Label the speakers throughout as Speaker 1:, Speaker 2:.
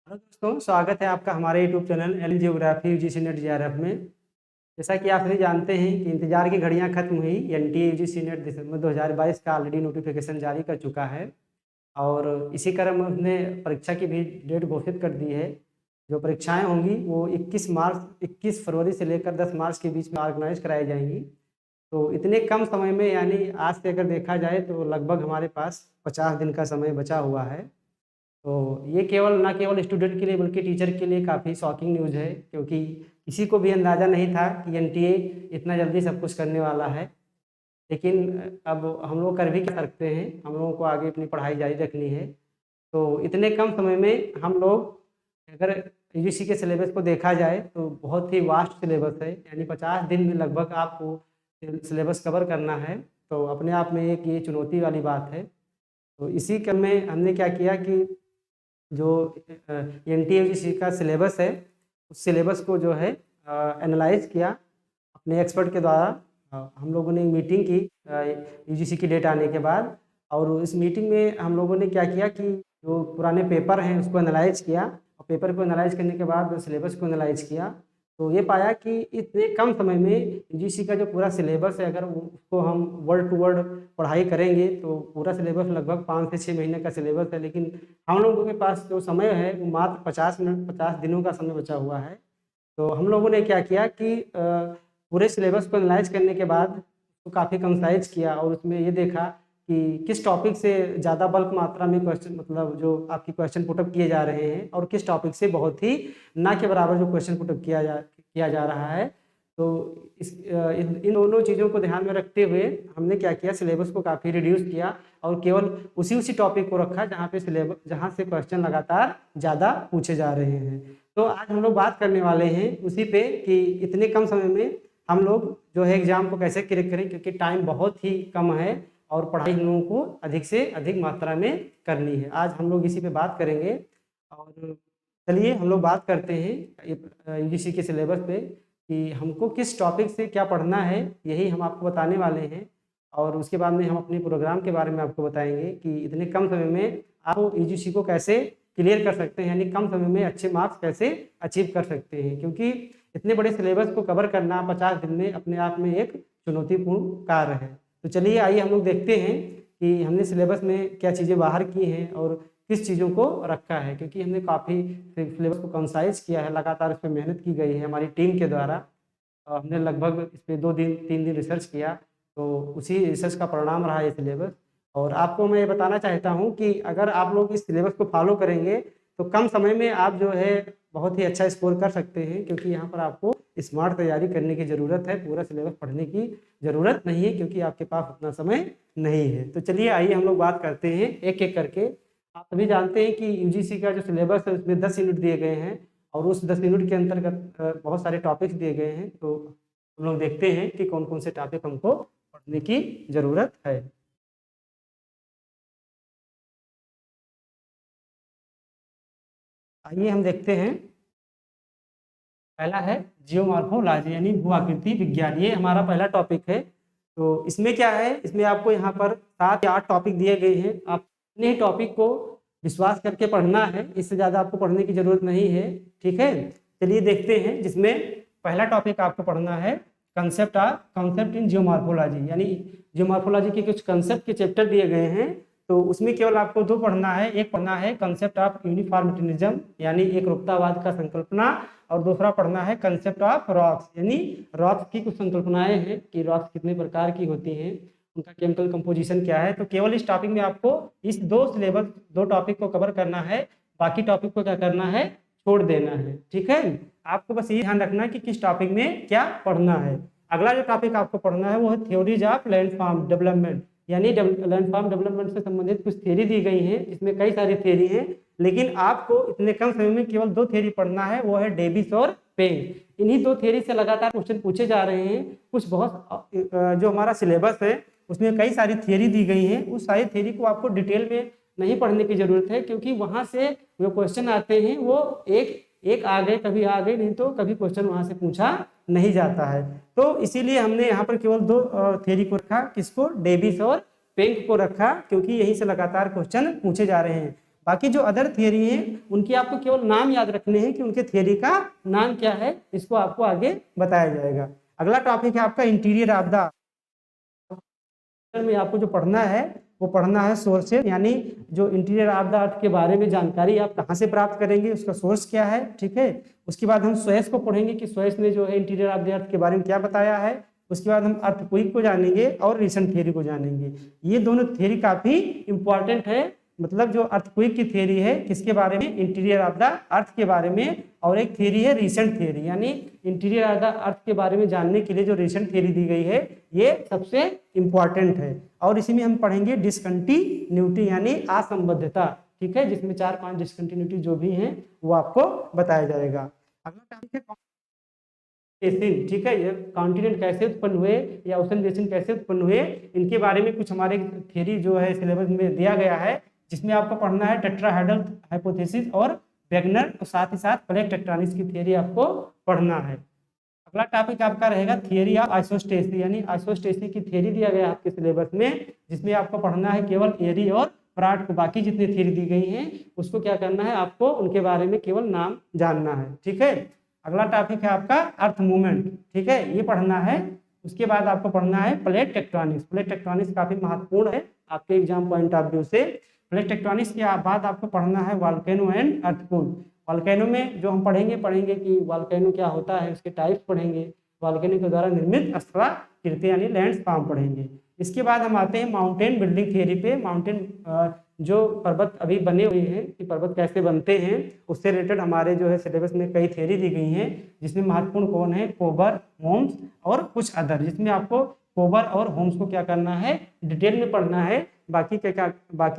Speaker 1: Hello दोस्तों, स्वागत है आपका हमारे YouTube channel L geography UGC net JRF में। जैसा कि आप सभी जानते हैं कि इंतजार की घड़ियां खत्म हुई। एनटीए यूजीसी नेट दिसंबर 2022 का ऑलरेडी नोटिफिकेशन जारी कर चुका है और इसी क्रम में उसने परीक्षा की भी डेट घोषित कर दी है। जो परीक्षाएं होंगी वो 21 फरवरी से लेकर 10 मार्च के बीच में ऑर्गेनाइज कराई जाएंगी। तो इतने कम समय में, यानी आज से अगर देखा जाए तो लगभग हमारे पास 50 दिन का समय बचा हुआ है। तो ये केवल ना केवल स्टूडेंट के लिए बल्कि टीचर के लिए काफ़ी शॉकिंग न्यूज़ है, क्योंकि किसी को भी अंदाज़ा नहीं था कि एनटीए इतना जल्दी सब कुछ करने वाला है। लेकिन अब हम लोग कर भी क्या सकते हैं, हम लोगों को आगे अपनी पढ़ाई जारी रखनी है। तो इतने कम समय में हम लोग अगर यूजीसी के सिलेबस को देखा जाए तो बहुत ही वास्ट सिलेबस है, यानी 50 दिन में लगभग आपको सिलेबस कवर करना है। तो अपने आप में एक ये चुनौती वाली बात है। तो इसी क्रम में हमने क्या किया कि जो एनटीए का सिलेबस है, उस सिलेबस को जो है एनालाइज किया अपने एक्सपर्ट के द्वारा। हम लोगों ने मीटिंग की यूजीसी की डेट आने के बाद, और इस मीटिंग में हम लोगों ने क्या किया कि जो पुराने पेपर हैं उसको एनालाइज किया, और पेपर को एनालाइज करने के बाद सिलेबस को एनालाइज किया। तो ये पाया कि इतने कम समय में यूजीसी का जो पूरा सिलेबस है, अगर उसको हम वर्ड टू वर्ड पढ़ाई करेंगे तो पूरा सिलेबस लगभग 5 से 6 महीने का सिलेबस है। लेकिन हम लोगों के पास जो समय है वो मात्र 50 दिनों का समय बचा हुआ है। तो हम लोगों ने क्या किया कि पूरे सिलेबस को एनालाइज करने के बाद तो काफ़ी कंसाइज किया, और उसमें ये देखा कि किस टॉपिक से ज़्यादा बल्क मात्रा में क्वेश्चन, मतलब जो आपकी क्वेश्चन पुटअप किए जा रहे हैं, और किस टॉपिक से बहुत ही ना के बराबर जो क्वेश्चन पुटअप किया जा रहा है। तो इन दोनों चीज़ों को ध्यान में रखते हुए हमने क्या किया, सिलेबस को काफ़ी रिड्यूस किया और केवल उसी टॉपिक को रखा जहाँ से क्वेश्चन लगातार ज़्यादा पूछे जा रहे हैं। तो आज हम लोग बात करने वाले हैं उसी पे कि इतने कम समय में हम लोग जो है एग्जाम को कैसे क्रैक करें, क्योंकि टाइम बहुत ही कम है और पढ़ाई हम लोगों को अधिक से अधिक मात्रा में करनी है। आज हम लोग इसी पे बात करेंगे। और चलिए हम लोग बात करते हैं यूजीसी के सिलेबस पे कि हमको किस टॉपिक से क्या पढ़ना है, यही हम आपको बताने वाले हैं। और उसके बाद में हम अपने प्रोग्राम के बारे में आपको बताएंगे कि इतने कम समय में आप यूजीसी को कैसे क्लियर कर सकते हैं, यानी कम समय में अच्छे मार्क्स कैसे अचीव कर सकते हैं। क्योंकि इतने बड़े सिलेबस को कवर करना 50 दिन में अपने आप में एक चुनौतीपूर्ण कार्य है। तो चलिए आइए हम लोग देखते हैं कि हमने सिलेबस में क्या चीज़ें बाहर की हैं और किस चीज़ों को रखा है। क्योंकि हमने काफ़ी सिलेबस को कंसाइज किया है, लगातार इस पर मेहनत की गई है हमारी टीम के द्वारा। हमने लगभग इस पर 2 दिन 3 दिन रिसर्च किया, तो उसी रिसर्च का परिणाम रहा ये सिलेबस। और आपको मैं ये बताना चाहता हूँ कि अगर आप लोग इस सिलेबस को फॉलो करेंगे तो कम समय में आप जो है बहुत ही अच्छा स्कोर कर सकते हैं। क्योंकि यहाँ पर आपको स्मार्ट तैयारी करने की ज़रूरत है, पूरा सिलेबस पढ़ने की ज़रूरत नहीं है, क्योंकि आपके पास उतना समय नहीं है। तो चलिए आइए हम लोग बात करते हैं एक एक करके। आप सभी जानते हैं कि यूजीसी का जो सिलेबस है उसमें 10 यूनिट दिए गए हैं, और उस 10 यूनिट के अंतर्गत बहुत सारे टॉपिक्स दिए गए हैं। तो हम लोग देखते हैं कि कौन कौन से टॉपिक हमको पढ़ने की ज़रूरत है। आइए हम देखते हैं। पहला है जियोमॉर्फोलॉजी, यानी भू आकृति विज्ञान। ये हमारा पहला टॉपिक है। तो इसमें क्या है, इसमें आपको यहाँ पर 7 या 8 टॉपिक दिए गए हैं। आप अपने टॉपिक को विश्वास करके पढ़ना है, इससे ज़्यादा आपको पढ़ने की ज़रूरत नहीं है। ठीक है, चलिए देखते हैं। जिसमें पहला टॉपिक आपको पढ़ना है कंसेप्ट इन जियोमॉर्फोलॉजी, यानी जियोमॉर्फोलॉजी के कुछ कंसेप्ट के चैप्टर दिए गए हैं। तो उसमें केवल आपको 2 पढ़ना है। एक पढ़ना है कंसेप्ट ऑफ यूनिफॉर्मिटिज्म, यानी एक रूपतावाद का संकल्पना, और दूसरा पढ़ना है कंसेप्ट ऑफ रॉक्स, यानी रॉक्स की कुछ संकल्पनाएं हैं कि रॉक्स कितने प्रकार की होती हैं, उनका केमिकल कंपोजिशन क्या है। तो केवल इस टॉपिक में आपको इस 2 टॉपिक को कवर करना है, बाकी टॉपिक को क्या करना है, छोड़ देना है। ठीक है, आपको बस ये ध्यान रखना है कि किस टॉपिक में क्या पढ़ना है। अगला जो टॉपिक आपको पढ़ना है वो है थ्योरीज ऑफ लैंडफॉर्म डेवलपमेंट, यानी लैंडफॉर्म डेवलपमेंट से संबंधित कुछ थ्योरी दी गई है। इसमें कई सारी थ्योरी हैं, लेकिन आपको इतने कम समय में केवल 2 थ्योरी पढ़ना है, वो है डेविस और पेंग। इन्हीं 2 थ्योरी से लगातार क्वेश्चन पूछे जा रहे हैं। कुछ बहुत जो हमारा सिलेबस है उसमें कई सारी थ्योरी दी गई हैं, उस सारी थ्योरी को आपको डिटेल में नहीं पढ़ने की जरूरत है, क्योंकि वहां से जो क्वेश्चन आते हैं वो एक आ गए, कभी आ गए, नहीं तो कभी क्वेश्चन वहां से पूछा नहीं जाता है। तो इसीलिए हमने यहाँ पर केवल 2 थ्योरी को रखा, किसको, डेविस और पेंग को रखा, क्योंकि यहीं से लगातार क्वेश्चन पूछे जा रहे हैं। बाकी जो अदर थियरी है उनकी आपको केवल नाम याद रखने हैं कि उनके थियरी का नाम क्या है, इसको आपको आगे बताया जाएगा। अगला टॉपिक है आपका इंटीरियर ऑफ द में आपको जो पढ़ना है वो पढ़ना है सोर्सेज, यानी जो इंटीरियर ऑफ द अर्थ के बारे में जानकारी आप कहाँ से प्राप्त करेंगे, उसका सोर्स क्या है, ठीक है। उसके बाद हम स्वेस को पढ़ेंगे कि स्वेस ने जो है इंटीरियर ऑफ द अर्थ के बारे में क्या बताया है। उसके बाद हम अर्थक्वेक को जानेंगे और रिसेंट थियरी को जानेंगे। ये दोनों थियरी काफी इंपॉर्टेंट है, मतलब जो अर्थक्वेक की थियरी है किसके बारे में, इंटीरियर ऑफ द अर्थ के बारे में, और एक थियरी है रिसेंट थियरी, यानी इंटीरियर ऑफ द अर्थ के बारे में जानने के लिए जो रिसेंट थियरी दी गई है ये सबसे इंपॉर्टेंट है। और इसी में हम पढ़ेंगे डिसकंटिन्यूटी यानी असंबद्धता, ठीक है, जिसमें 4-5 डिसकंटिन्यूटी जो भी हैं वो आपको बताया जाएगा। अगला टॉपिक है बेसिन, ठीक है, ये कॉन्टिनेंट कैसे उत्पन्न हुए या ओशन बेसिन कैसे उत्पन्न हुए, इनके बारे में कुछ हमारे थियरी जो है सिलेबस में दिया गया है, जिसमें आपको पढ़ना है टेट्राहेड्रल हाइपोथेसिस और वेगनर, और साथ ही साथ प्लेट टेक्टोनिक्स की थियरी आपको पढ़ना है। अगला टॉपिक आपका रहेगा थियरी ऑफ आइसोस्टेसी, यानी आइसोस्टेसी की थियरी दिया गया है आपके सिलेबस में, जिसमें आपको पढ़ना है केवल एरी और प्राट को, बाकी जितनी थियरी दी गई हैं उसको क्या करना है, आपको उनके बारे में केवल नाम जानना है, ठीक है। अगला टॉपिक है आपका अर्थ मूवमेंट, ठीक है, ये पढ़ना है। उसके बाद आपको पढ़ना है प्लेट टेक्टोनिक्स। प्लेट टेक्टोनिक्स काफी महत्वपूर्ण है आपके एग्जाम पॉइंट ऑफ व्यू से। प्लेट टेक्टोनिक्स के बाद आपको पढ़ना है वोल्केनो एंड अर्थक्वेक। वोल्केनो में जो हम पढ़ेंगे कि वोल्केनो क्या होता है, उसके टाइप्स पढ़ेंगे, वोल्केनो के द्वारा निर्मित स्थलाकृति यानी लैंडस्केप पढ़ेंगे। इसके बाद हम आते हैं माउंटेन बिल्डिंग थियरी पे। माउंटेन जो पर्वत अभी बने हुए हैं कि पर्वत कैसे बनते हैं, उससे रिलेटेड हमारे जो है सिलेबस में कई थियरी दी गई हैं, जिसमें महत्वपूर्ण कौन है, कोबर, होम्स और कुछ अदर, जिसमें आपको कोबर और होम्स को क्या करना है, डिटेल में पढ़ना है, बाकी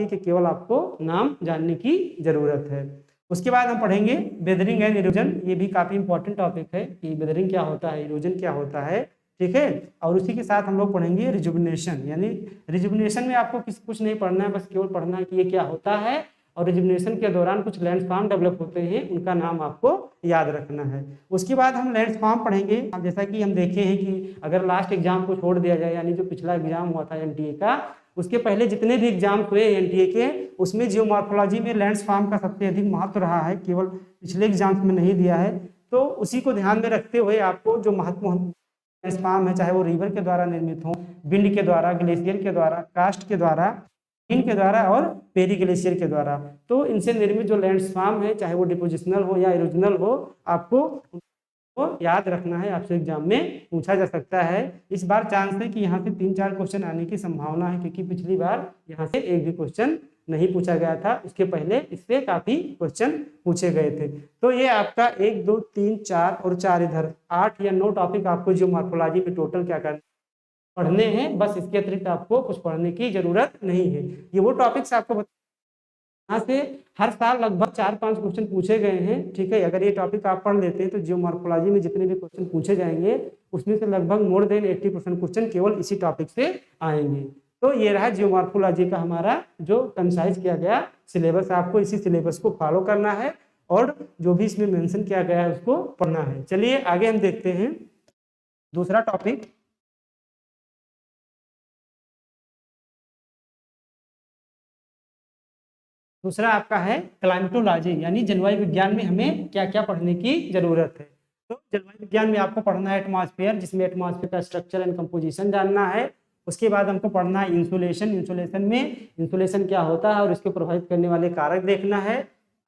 Speaker 1: के केवल आपको नाम जानने की जरूरत है। उसके बाद हम पढ़ेंगे वेदरिंग एंड इरोजन। ये भी काफी इंपॉर्टेंट टॉपिक है कि वेदरिंग क्या होता है, इरोजन क्या होता है, ठीक है। और उसी के साथ हम लोग पढ़ेंगे रिजुविनेशन, यानी रिजुविनेशन में आपको कुछ नहीं पढ़ना है, बस केवल पढ़ना है कि ये क्या होता है, और रिजुविनेशन के दौरान कुछ लैंडफॉर्म डेवलप होते हैं, उनका नाम आपको याद रखना है। उसके बाद हम लैंडफॉर्म पढ़ेंगे। जैसा कि हम देखे हैं कि अगर लास्ट एग्जाम को छोड़ दिया जाए, यानी जो पिछला एग्जाम हुआ था एनटीए का, उसके पहले जितने भी एग्जाम हुए एनटीए के, उसमें जियोमॉर्फोलॉजी में लैंडफॉर्म का सबसे अधिक महत्व रहा है, केवल पिछले एग्जाम्स में नहीं दिया है। तो उसी को ध्यान में रखते हुए आपको जो महत्वपूर्ण लैंडफॉर्म है, चाहे वो रिवर के द्वारा निर्मित हो, विंड के द्वारा, ग्लेशियर के द्वारा, कास्ट के द्वारा, के द्वारा और पेरी ग्लेशियर के द्वारा, तो इनसे निर्मित जो लैंडफॉर्म है, चाहे वो डिपोजिशनल हो या इरोजनल हो, आपको याद रखना है, आपसे एग्जाम में पूछा जा सकता है। इस बार चांस है कि यहाँ से 3-4 क्वेश्चन आने की संभावना है, क्योंकि पिछली बार यहाँ से एक भी क्वेश्चन नहीं पूछा गया था, उसके पहले इससे काफी क्वेश्चन पूछे गए थे। तो ये आपका 1, 2, 3, 4 और 4 इधर 8 या 9 टॉपिक आपको जियोमॉर्फोलॉजी में टोटल क्या करना पढ़ने हैं, बस इसके अतिरिक्त आपको कुछ पढ़ने की जरूरत नहीं है। ये वो टॉपिक्स आपको यहाँ से हर साल लगभग 4-5 क्वेश्चन पूछे गए हैं, ठीक है। अगर ये टॉपिक आप पढ़ लेते हैं तो जियोमॉर्फोलॉजी में जितने भी क्वेश्चन पूछे जाएंगे उसमें से लगभग मोर देन 80% क्वेश्चन केवल इसी टॉपिक से आएंगे। तो ये रहा जियोमॉर्फोलॉजी का हमारा जो कंसाइज किया गया सिलेबस। आपको इसी सिलेबस को फॉलो करना है और जो भी इसमें मेंशन किया गया है उसको पढ़ना है। चलिए आगे हम देखते हैं दूसरा टॉपिक। दूसरा आपका है क्लाइमेटोलॉजी, यानी जलवायु विज्ञान में हमें क्या क्या पढ़ने की जरूरत है। तो जलवायु विज्ञान में आपको पढ़ना है एटमॉस्फेयर, जिसमें एटमॉस्फेयर का स्ट्रक्चर एंड कंपोजिशन जानना है। उसके बाद हमको पढ़ना है इंसुलेशन। इंसुलेशन में इंसुलेशन क्या होता है और इसको प्रभावित करने वाले कारक देखना है।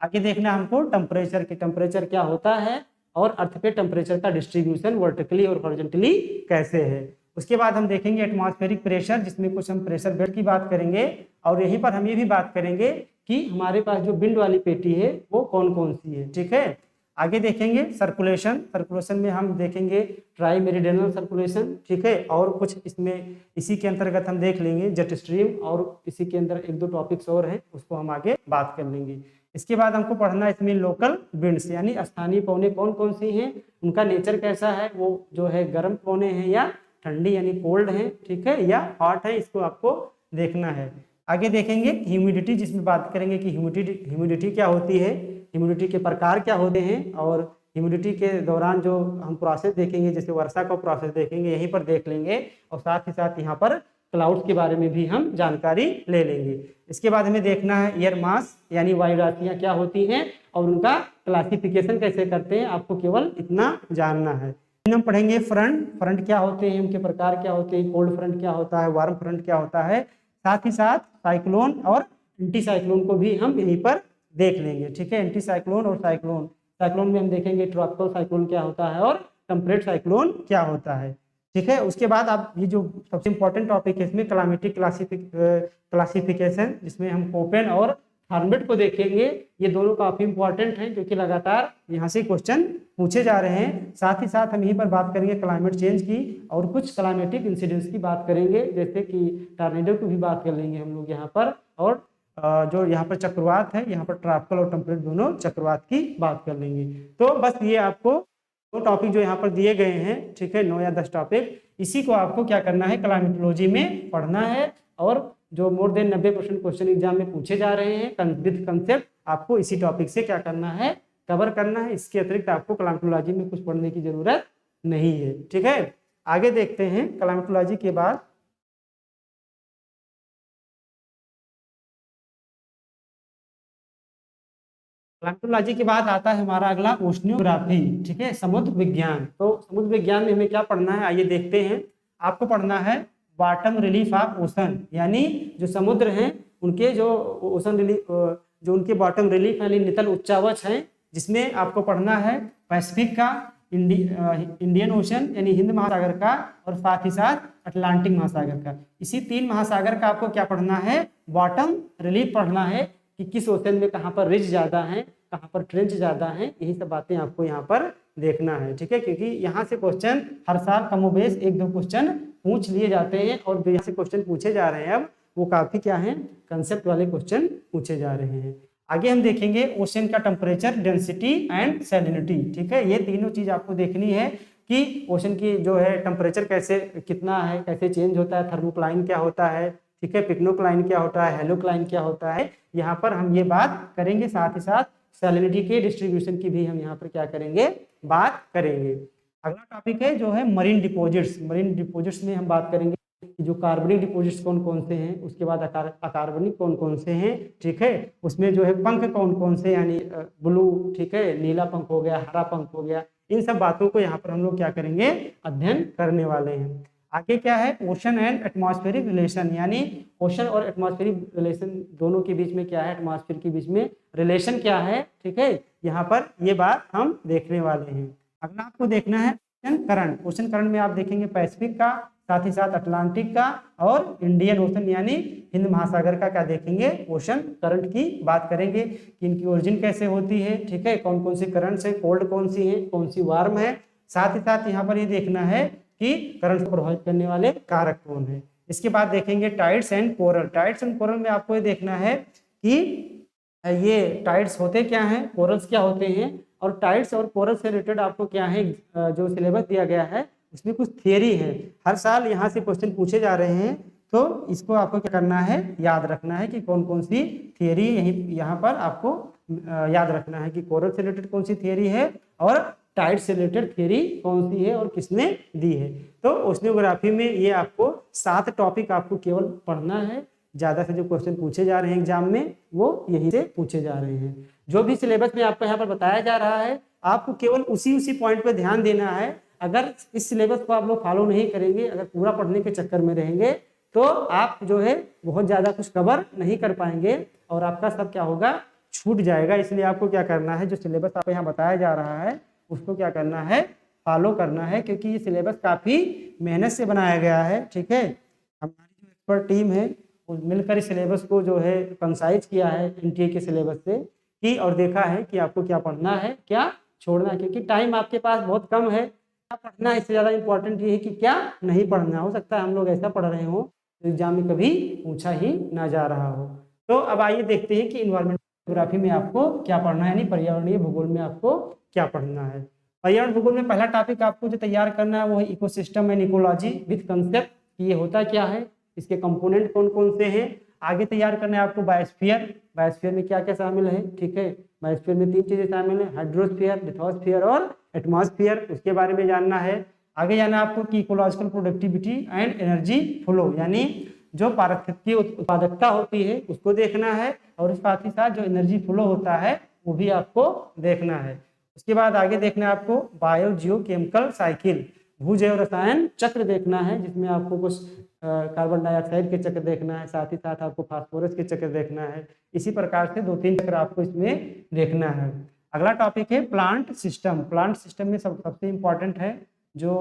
Speaker 1: आगे देखना हमको टेम्परेचर की, टेम्परेचर क्या होता है और अर्थ पे टेम्परेचर का डिस्ट्रीब्यूशन वर्टिकली और हॉरिजॉन्टली कैसे है। उसके बाद हम देखेंगे एटमॉस्फेरिक प्रेशर, जिसमें कुछ हम प्रेशर बेल्ट की बात करेंगे, और यहीं पर हम ये भी बात करेंगे कि हमारे पास जो विंड वाली पेटी है वो कौन कौन सी है, ठीक है। आगे देखेंगे सर्कुलेशन। सर्कुलेशन में हम देखेंगे ट्राई मेरिडियनल सर्कुलेशन, ठीक है, और कुछ इसमें इसी के अंतर्गत हम देख लेंगे जेट स्ट्रीम, और इसी के अंदर 1-2 टॉपिक्स और हैं, उसको हम आगे बात कर लेंगे। इसके बाद हमको पढ़ना है इसमें लोकल विंड्स, यानी स्थानीय पवनें कौन कौन सी हैं, उनका नेचर कैसा है, वो जो है गर्म पवनें हैं या ठंडी यानी कोल्ड है, ठीक है, या हॉट है, इसको आपको देखना है। आगे देखेंगे ह्यूमिडिटी, जिसमें बात करेंगे कि ह्यूमिडिटी क्या होती है, ह्यूमिडिटी के प्रकार क्या होते हैं, और ह्यूमिडिटी के दौरान जो हम प्रोसेस देखेंगे, जैसे वर्षा का प्रोसेस देखेंगे, यहीं पर देख लेंगे, और साथ ही साथ यहाँ पर क्लाउड्स के बारे में भी हम जानकारी ले लेंगे। इसके बाद हमें देखना है एयर मास यानी वायु राशियाँ क्या होती हैं और उनका क्लासिफिकेशन कैसे करते हैं, आपको केवल इतना जानना है। हम पढ़ेंगे फ्रंट, फ्रंट क्या होते हैं, उनके प्रकार क्या होते हैं, कोल्ड फ्रंट क्या होता है, वार्म फ्रंट क्या होता है, साथ ही साथ साइक्लोन और एंटी साइक्लोन को भी हम यहीं पर देख लेंगे। ठीक है, एंटी साइक्लोन और साइक्लोन, साइक्लोन में हम देखेंगे ट्रॉपिकल साइक्लोन क्या होता है और टेम्परेट साइक्लोन क्या होता है। ठीक है, उसके बाद आप ये जो सबसे इंपॉर्टेंट टॉपिक है इसमें क्लाइमेटिक क्लासिफिकेशन, जिसमें हम कोपेन और फॉर्मेट को देखेंगे। ये दोनों काफी इंपॉर्टेंट हैं क्योंकि लगातार यहाँ से क्वेश्चन पूछे जा रहे हैं। साथ ही साथ हम यहीं पर बात करेंगे क्लाइमेट चेंज की और कुछ क्लाइमेटिक इंसिडेंट्स की बात करेंगे, जैसे कि टॉर्नेडो की भी बात कर लेंगे हम लोग यहाँ पर, और जो यहाँ पर चक्रवात है, यहाँ पर ट्रॉपिकल और टेम्परेट दोनों चक्रवात की बात कर लेंगे। तो बस ये आपको दो टॉपिक जो यहाँ पर दिए गए हैं, ठीक है, 9 या 10 टॉपिक, इसी को आपको क्या करना है, क्लाइमेटोलॉजी में पढ़ना है। और जो मोर देन 90% क्वेश्चन एग्जाम में पूछे जा रहे हैं विद कंसेप्ट, आपको इसी टॉपिक से क्या करना है, कवर करना है। इसके अतिरिक्त आपको क्लाइमेटोलॉजी में कुछ पढ़ने की जरूरत नहीं है। ठीक है, आगे देखते हैं क्लाइमेटोलॉजी के बाद। क्लाइमेटोलॉजी के बाद आता है हमारा अगला ओशनियोग्राफी। ठीक है, समुद्र विज्ञान। तो समुद्र विज्ञान में हमें क्या पढ़ना है, आइए देखते हैं। आपको पढ़ना है बॉटम रिलीफ ऑफ ओशन, यानी जो समुद्र हैं उनके जो ओशन रिलीफ, जो उनके बॉटम रिलीफ यानी नितल उच्चावच हैं, जिसमें आपको पढ़ना है पैसिफिक का, इंडियन ओशन यानी हिंद महासागर का, और साथ ही साथ अटलांटिक महासागर का। इसी 3 महासागर का आपको क्या पढ़ना है, बॉटम रिलीफ पढ़ना है कि किस ओशन में कहाँ पर रिज ज्यादा है, कहाँ पर ट्रेंच ज्यादा है, यही सब बातें आपको यहाँ पर देखना है। ठीक है, क्योंकि यहाँ से क्वेश्चन हर साल कमोबेश 1-2 क्वेश्चन पूछ लिए जाते हैं, और जो यहाँ से क्वेश्चन पूछे जा रहे हैं अब वो काफी क्या है, कंसेप्ट वाले क्वेश्चन पूछे जा रहे हैं। आगे हम देखेंगे ओशन का टेम्परेचर, डेंसिटी एंड सैलिनिटी। ठीक है, ये तीनों चीज आपको देखनी है कि ओशन की जो है टेम्परेचर कैसे, कितना है, कैसे चेंज होता है, थर्मोक्लाइन क्या होता है, ठीक है, पिक्नोक्लाइन क्या होता है, हेलोक्लाइन क्या होता है, यहाँ पर हम ये बात करेंगे। साथ ही साथ सैलिनिटी के डिस्ट्रीब्यूशन की भी हम यहाँ पर क्या करेंगे, बात करेंगे। अगला टॉपिक है जो है मरीन डिपोजिट्स। मरीन डिपोजिट्स में हम बात करेंगे कि जो कार्बनिक डिपोजिट्स कौन कौन से हैं, उसके बाद अकार्बनिक कौन कौन से हैं। ठीक है, उसमें जो है पंख कौन कौन से, यानी ब्लू, ठीक है, नीला पंख हो गया, हरा पंख हो गया, इन सब बातों को यहाँ पर हम लोग क्या करेंगे, अध्ययन करने वाले हैं। आगे क्या है, ओशन एंड एटमॉस्फेरिक रिलेशन, यानी ओशन और एटमॉस्फेरिक रिलेशन दोनों के बीच में क्या है, एटमॉस्फेयर के बीच में रिलेशन क्या है। ठीक है, यहाँ पर ये बात हम देखने वाले हैं। अगला आपको देखना है ओशन करंट। ओशन करंट में आप देखेंगे पैसिफिक का, साथ ही साथ अटलांटिक का और इंडियन ओशन यानी हिंद महासागर का क्या देखेंगे, ओशन करंट की बात करेंगे कि इनकी ओरिजिन कैसे होती है। ठीक है, कौन कौन सी करंट्स है, कोल्ड कौन सी है, कौन सी वार्म है। साथ ही साथ यहाँ पर ये देखना है कि करंट को प्रभावित करने वाले कारक कौन है। इसके बाद देखेंगे tides and coral. Tides and coral में आपको ये देखना है कि ये टाइड्स होते क्या हैं, कोरल्स क्या होते हैं, और टाइड्स और कोरल से रिलेटेड आपको क्या है, जो सिलेबस दिया गया है उसमें कुछ थियरी है। हर साल यहाँ से क्वेश्चन पूछे जा रहे हैं, तो इसको आपको क्या करना है, याद रखना है कि कौन कौन सी थियरी यहाँ पर आपको याद रखना है कि कोरल से रिलेटेड कौन सी थियरी है और टाइड से रिलेटेड थियरी कौन सी है और किसने दी है। तो ओशनियोग्राफी में ये आपको 7 टॉपिक आपको केवल पढ़ना है। ज़्यादा से जो क्वेश्चन पूछे जा रहे हैं एग्जाम में वो यहीं से पूछे जा रहे हैं। जो भी सिलेबस में आपको यहाँ पर बताया जा रहा है आपको केवल उसी पॉइंट पर ध्यान देना है। अगर इस सिलेबस को आप लोग फॉलो नहीं करेंगे, अगर पूरा पढ़ने के चक्कर में रहेंगे तो आप जो है बहुत ज़्यादा कुछ कवर नहीं कर पाएंगे और आपका सब क्या होगा, छूट जाएगा। इसलिए आपको क्या करना है, जो सिलेबस आपको यहाँ बताया जा रहा है उसको क्या करना है, फॉलो करना है, क्योंकि ये सिलेबस काफ़ी मेहनत से बनाया गया है। ठीक है, हमारी जो एक्सपर्ट टीम है वो मिलकर इस सिलेबस को जो है कंसाइज किया है एनटीए के सिलेबस से की, और देखा है कि आपको क्या पढ़ना है क्या छोड़ना है, क्योंकि टाइम आपके पास बहुत कम है। क्या पढ़ना है, इससे ज़्यादा इंपॉर्टेंट ये है कि क्या नहीं पढ़ना। हो सकता है हम लोग ऐसा पढ़ रहे हो तो एग्जाम में कभी पूछा ही ना जा रहा हो। तो अब आइए देखते हैं कि इन्वायरमेंटल ज्योग्राफी में आपको क्या पढ़ना है, यानी पर्यावरणीय भूगोल में आपको क्या पढ़ना है। पर्यावरण भूगोल में पहला टॉपिक आपको जो तैयार करना है वो है ecosystem and ecology with concept, कि ये होता क्या है, इसके कंपोनेंट कौन कौन से हैं। आगे तैयार करना है आपको बायोस्फीयर। बायोस्फीयर में क्या क्या शामिल है, ठीक है, बायोस्फीयर में 3 चीजें शामिल है, हाइड्रोस्फीयर, लिथोस्फीयर और एटमॉस्फेयर, उसके बारे में जानना है। आगे जाना आपको कि ecological productivity and energy flow, यानी जो पारिस्थितिकी उत्पादकता होती है उसको देखना है, और साथ ही साथ जो एनर्जी फ्लो होता है वो भी आपको देखना है। उसके बाद आगे देखना है आपको बायो जियो केमिकल साइकिल, भू जैव रसायन चक्र देखना है, जिसमें आपको कुछ कार्बन डाइऑक्साइड के चक्र देखना है, साथ ही साथ आपको फास्फोरस के चक्र देखना है। इसी प्रकार से 2-3 चक्र आपको इसमें देखना है। अगला टॉपिक है प्लांट सिस्टम। प्लांट सिस्टम में सबसे इम्पॉर्टेंट है जो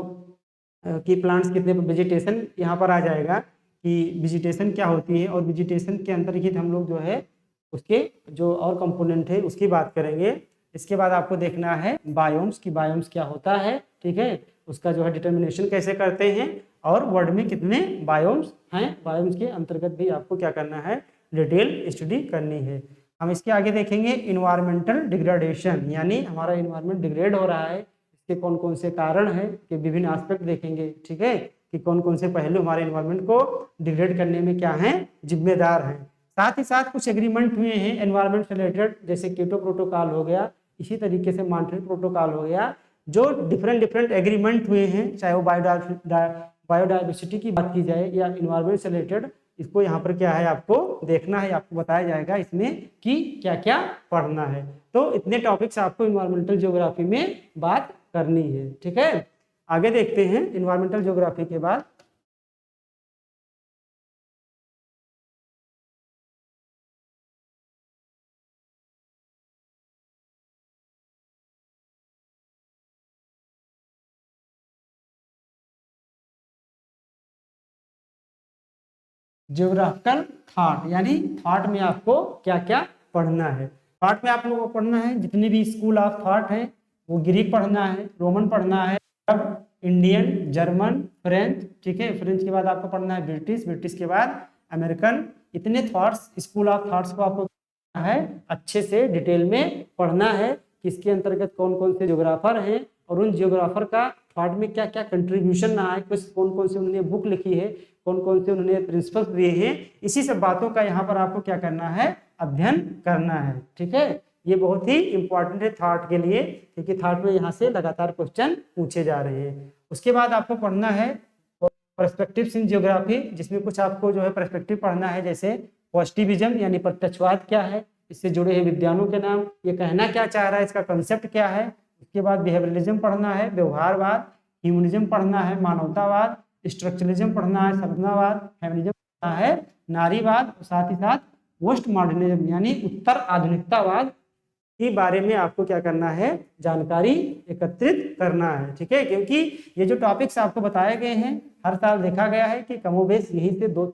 Speaker 1: कि प्लांट्स कितने वेजिटेशन यहाँ पर आ जाएगा कि वेजिटेशन क्या होती है, और वेजिटेशन के अंतर्गत हम लोग जो है उसके जो और कंपोनेंट है उसकी बात करेंगे। इसके बाद आपको देखना है बायोम्स की बायोम्स क्या होता है, ठीक है, उसका जो है डिटर्मिनेशन कैसे करते हैं, और वर्ल्ड में कितने बायोम्स हैं, बायोम्स के अंतर्गत भी आपको क्या करना है, डिटेल स्टडी करनी है। हम इसके आगे देखेंगे इन्वायरमेंटल डिग्रेडेशन, यानी हमारा इन्वायरमेंट डिग्रेड हो रहा है, इसके कौन कौन से कारण हैं कि विभिन्न एस्पेक्ट देखेंगे, ठीक है, कि कौन कौन से पहलू हमारे इन्वायरमेंट को डिग्रेड करने में क्या हैं, जिम्मेदार हैं। साथ ही साथ कुछ एग्रीमेंट हुए हैं एनवायरमेंट से रिलेटेड, जैसे कीटो प्रोटोकॉल हो गया, इसी तरीके से मॉन्ट्रियल प्रोटोकॉल हो गया, जो डिफरेंट एग्रीमेंट हुए हैं, चाहे वो बायोडाइवर्सिटी की बात की जाए या इन्वायरमेंट से रिलेटेड, इसको यहाँ पर क्या है आपको देखना है, आपको बताया जाएगा इसमें कि क्या क्या पढ़ना है। तो इतने टॉपिक्स आपको इन्वायरमेंटल ज्योग्राफी में बात करनी है, ठीक है। आगे देखते हैं इन्वायरमेंटल ज्योग्राफी के बाद ज्योग्राफिकल थॉट, यानी थॉट में आपको क्या क्या पढ़ना है। थॉट में आप लोगों को पढ़ना है जितने भी स्कूल ऑफ थॉट है, वो ग्रीक पढ़ना है, रोमन पढ़ना है, अब इंडियन, जर्मन, फ्रेंच, ठीक है, फ्रेंच के बाद आपको पढ़ना है ब्रिटिश, ब्रिटिश के बाद अमेरिकन। इतने थॉट्स, स्कूल ऑफ थॉट्स को आपको है अच्छे से डिटेल में पढ़ना है कि इसके अंतर्गत कौन कौन से ज्योग्राफर हैं, और उन ज्योग्राफर का थॉट में क्या क्या कंट्रीब्यूशन रहा है, कुछ कौन कौन से उन्होंने बुक लिखी है, कौन कौन से उन्होंने प्रिंसिपल्स दिए हैं, इसी सब बातों का यहाँ पर आपको क्या करना है, अध्ययन करना है, ठीक है। ये बहुत ही इंपॉर्टेंट है थॉट के लिए, क्योंकि थॉट में यहाँ से लगातार क्वेश्चन पूछे जा रहे हैं। उसके बाद आपको पढ़ना है पर्सपेक्टिव्स इन ज्योग्राफी, जिसमें कुछ आपको जो है पर्सपेक्टिव पढ़ना है, जैसे पॉजिटिविज्म यानी प्रत्यक्षवाद क्या है, इससे जुड़े हुए विद्वानों के नाम, ये कहना क्या चाह रहा है, इसका कंसेप्ट क्या है। उसके बाद बिहेवियरलिज्म पढ़ना है, व्यवहारवाद, ह्यूमनिज्म पढ़ना है, मानवतावाद, स्ट्रक्चरलिज्म पढ़ना है, संरचनावाद, फेमिनिज्म पढ़ना है, नारीवाद, साथ ही साथ पोस्ट मॉडर्निज्म यानी उत्तर आधुनिकतावाद के बारे में आपको क्या करना है, जानकारी एकत्रित करना है, ठीक है। क्योंकि ये जो टॉपिक्स आपको बताए गए हैं, हर साल देखा गया है कि कमोबेश यहीं से 2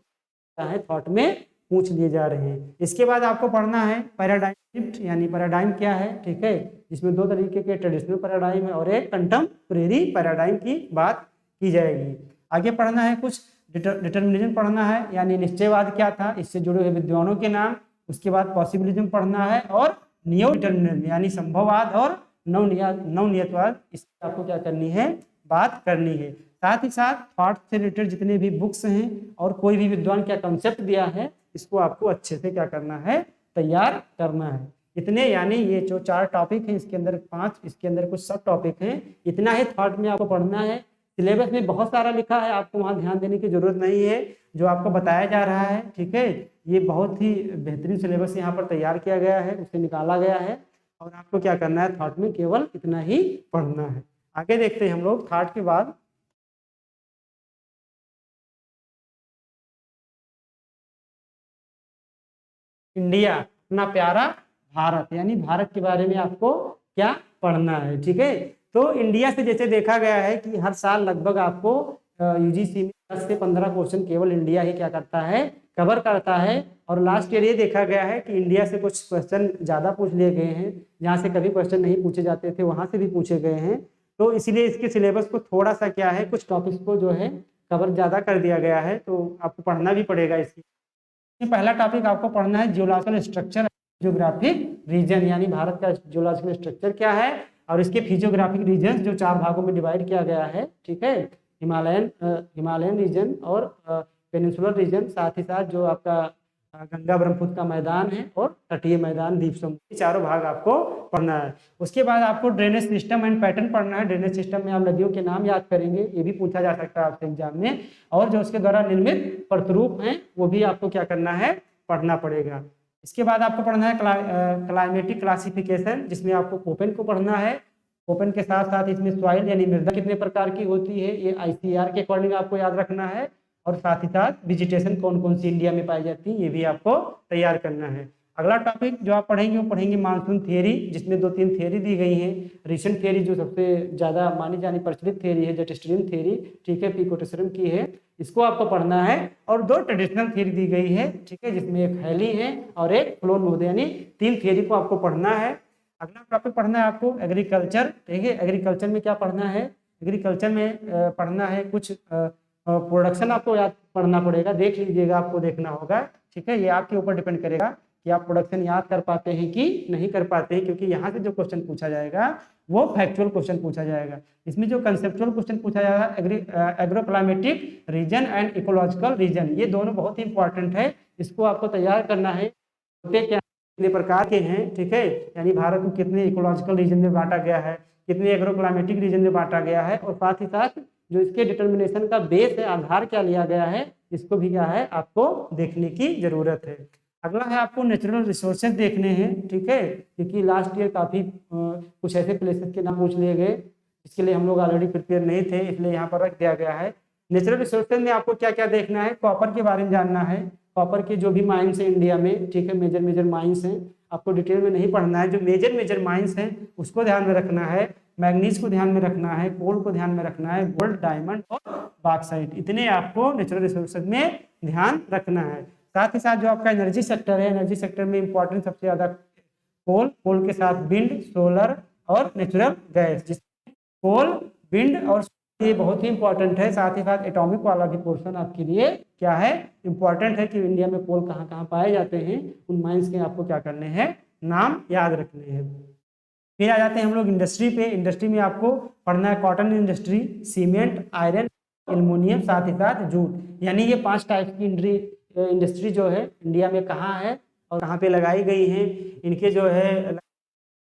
Speaker 1: थॉट में पूछ लिए जा रहे हैं। इसके बाद आपको पढ़ना है पैराडाइम शिफ्ट, यानी पैराडाइम क्या है, ठीक है, जिसमें 2 तरीके के ट्रेडिशनल पैराडाइम है और एक कंटेम्परेरी पैराडाइम की बात की जाएगी। आगे पढ़ना है कुछ डिटर्मिनिज्म पढ़ना है, यानी निश्चयवाद क्या था, इससे जुड़े हुए विद्वानों के नाम। उसके बाद पॉसिबिलिज्म पढ़ना है, और नियो डिटर्मिनिज्म यानी संभववाद और नवनियतवाद, इसकी आपको क्या करनी है, बात करनी है। साथ ही साथ थॉट से रिलेटेड जितने भी बुक्स हैं और कोई भी विद्वान क्या कंसेप्ट दिया है, इसको आपको अच्छे से क्या करना है, तैयार करना है। इतने, यानी ये जो 4 टॉपिक हैं, इसके अंदर 5, इसके अंदर कुछ सब टॉपिक हैं, इतना ही थॉट में आपको पढ़ना है। सिलेबस में बहुत सारा लिखा है, आपको वहाँ ध्यान देने की जरूरत नहीं है, जो आपको बताया जा रहा है, ठीक है। ये बहुत ही बेहतरीन सिलेबस यहाँ पर तैयार किया गया है, उसे निकाला गया है, और आपको क्या करना है, थॉट में केवल इतना ही पढ़ना है। आगे देखते हैं हम लोग थॉट के बाद इंडिया, अपना प्यारा भारत, यानी भारत के बारे में आपको क्या पढ़ना है, ठीक है। तो इंडिया से जैसे देखा गया है कि हर साल लगभग आपको यूजीसी में 10 से 15 क्वेश्चन केवल इंडिया ही क्या करता है, कवर करता है। और लास्ट ईयर ये देखा गया है कि इंडिया से कुछ क्वेश्चन ज़्यादा पूछ लिए गए हैं, जहाँ से कभी क्वेश्चन नहीं पूछे जाते थे वहाँ से भी पूछे गए हैं। तो इसीलिए इसके सिलेबस को थोड़ा सा क्या है, कुछ टॉपिक्स को जो है कवर ज़्यादा कर दिया गया है, तो आपको पढ़ना भी पड़ेगा इसकी। पहला टॉपिक आपको पढ़ना है जियोलॉजिकल स्ट्रक्चर ज्योग्राफिक रीजन, यानी भारत का जियोलॉजिकल स्ट्रक्चर क्या है, और इसके फिजियोग्राफिक रीजन जो 4 भागों में डिवाइड किया गया है, ठीक है, हिमालयन रीजन और पेनिनसुलर रीजन, साथ ही साथ जो आपका गंगा ब्रह्मपुत्र का मैदान है और तटीय मैदान द्वीप समूह, ये चारों भाग आपको पढ़ना है। उसके बाद आपको ड्रेनेज सिस्टम एंड पैटर्न पढ़ना है। ड्रेनेज सिस्टम में आप नदियों के नाम याद करेंगे, ये भी पूछा जा सकता है आपसे एग्जाम में, और जो उसके द्वारा निर्मित प्रतिरूप हैं वो भी आपको क्या करना है, पढ़ना पड़ेगा। इसके बाद आपको पढ़ना है क्लाइमेटिक क्लासिफिकेशन, जिसमें आपको कोपेन को पढ़ना है। कोपेन के साथ साथ इसमें सॉइल यानी मृदा कितने प्रकार की होती है, ये ICAR के अकॉर्डिंग आपको याद रखना है, और साथ ही साथ वेजिटेशन कौन कौन सी इंडिया में पाई जाती है ये भी आपको तैयार करना है। अगला टॉपिक जो आप पढ़ेंगे वो पढ़ेंगे मानसून थियरी, जिसमें 2-3 थियरी दी गई हैं। रिसेंट थियरी जो सबसे ज़्यादा मानी जानी प्रचलित थियरी है, जेट स्ट्रीम थियरी, ठीक है, पिकोटेसरम की है, इसको आपको पढ़ना है। और 2 ट्रेडिशनल थियरी दी गई है, ठीक है, जिसमें एक हैली है और एक फ्लोन मोद, यानी 3 थियरी को आपको पढ़ना है। अगला टॉपिक पढ़ना है आपको एग्रीकल्चर, ठीक है। एग्रीकल्चर में क्या पढ़ना है, एग्रीकल्चर में पढ़ना है कुछ प्रोडक्शन आपको याद पढ़ना पड़ेगा, देख लीजिएगा, आपको देखना होगा, ठीक है। ये आपके ऊपर डिपेंड करेगा कि आप प्रोडक्शन याद कर पाते हैं कि नहीं कर पाते हैं, क्योंकि यहाँ से जो क्वेश्चन पूछा जाएगा वो फैक्चुअल क्वेश्चन पूछा जाएगा। इसमें जो कंसेप्चुअल क्वेश्चन पूछा जाएगा agroclimatic region and ecological region, ये दोनों बहुत ही इंपॉर्टेंट है, इसको आपको तैयार करना है। क्या कितने प्रकार के हैं, ठीक है, यानी भारत को कितने इकोलॉजिकल रीजन में बांटा गया है, कितने एग्रोक्लाइमेटिक रीजन में बांटा गया है, और साथ ही साथ जो इसके डिटर्मिनेशन का बेस है, आधार क्या लिया गया है, इसको भी क्या है आपको देखने की जरूरत है। अगला है आपको नेचुरल रिसोर्सेज देखने हैं, ठीक है, क्योंकि लास्ट ईयर काफ़ी कुछ ऐसे प्लेसेस के नाम पूछ लिए गए जिसके लिए हम लोग ऑलरेडी प्रिपेयर नहीं थे, इसलिए यहाँ पर रख दिया गया है। नेचुरल रिसोर्सेज में आपको क्या क्या देखना है, कॉपर के बारे में जानना है, कॉपर के जो भी माइंस हैं इंडिया में, ठीक है, मेजर माइंस हैं, आपको डिटेल में नहीं पढ़ना है, जो मेजर माइंस हैं उसको ध्यान में रखना है, मैग्नीज को ध्यान में रखना है, कोल को ध्यान में रखना है, गोल्ड, डायमंड और बॉक्साइट, इतने आपको नेचुरल रिसोर्सेज में ध्यान रखना है। साथ ही साथ जो आपका एनर्जी सेक्टर है, एनर्जी सेक्टर में इंपॉर्टेंट सबसे ज़्यादा कोल के साथ विंड, सोलर और नेचुरल गैस, जिसमें कोल, विंड और ये बहुत ही इंपॉर्टेंट है। साथ ही साथ एटॉमिक वाला भी पोर्शन आपके लिए क्या है, इंपॉर्टेंट है कि इंडिया में कोल कहाँ कहाँ पाए जाते हैं, उन माइंस के आपको क्या करने हैं, नाम याद रखने हैं। फिर आ जाते हैं हम लोग इंडस्ट्री पे। इंडस्ट्री में आपको पढ़ना है cotton industry, cement, iron, aluminium, साथ ही साथ जूट, यानी ये 5 टाइप की इंडस्ट्री जो है इंडिया में कहाँ है और कहाँ पे लगाई गई हैं, इनके जो है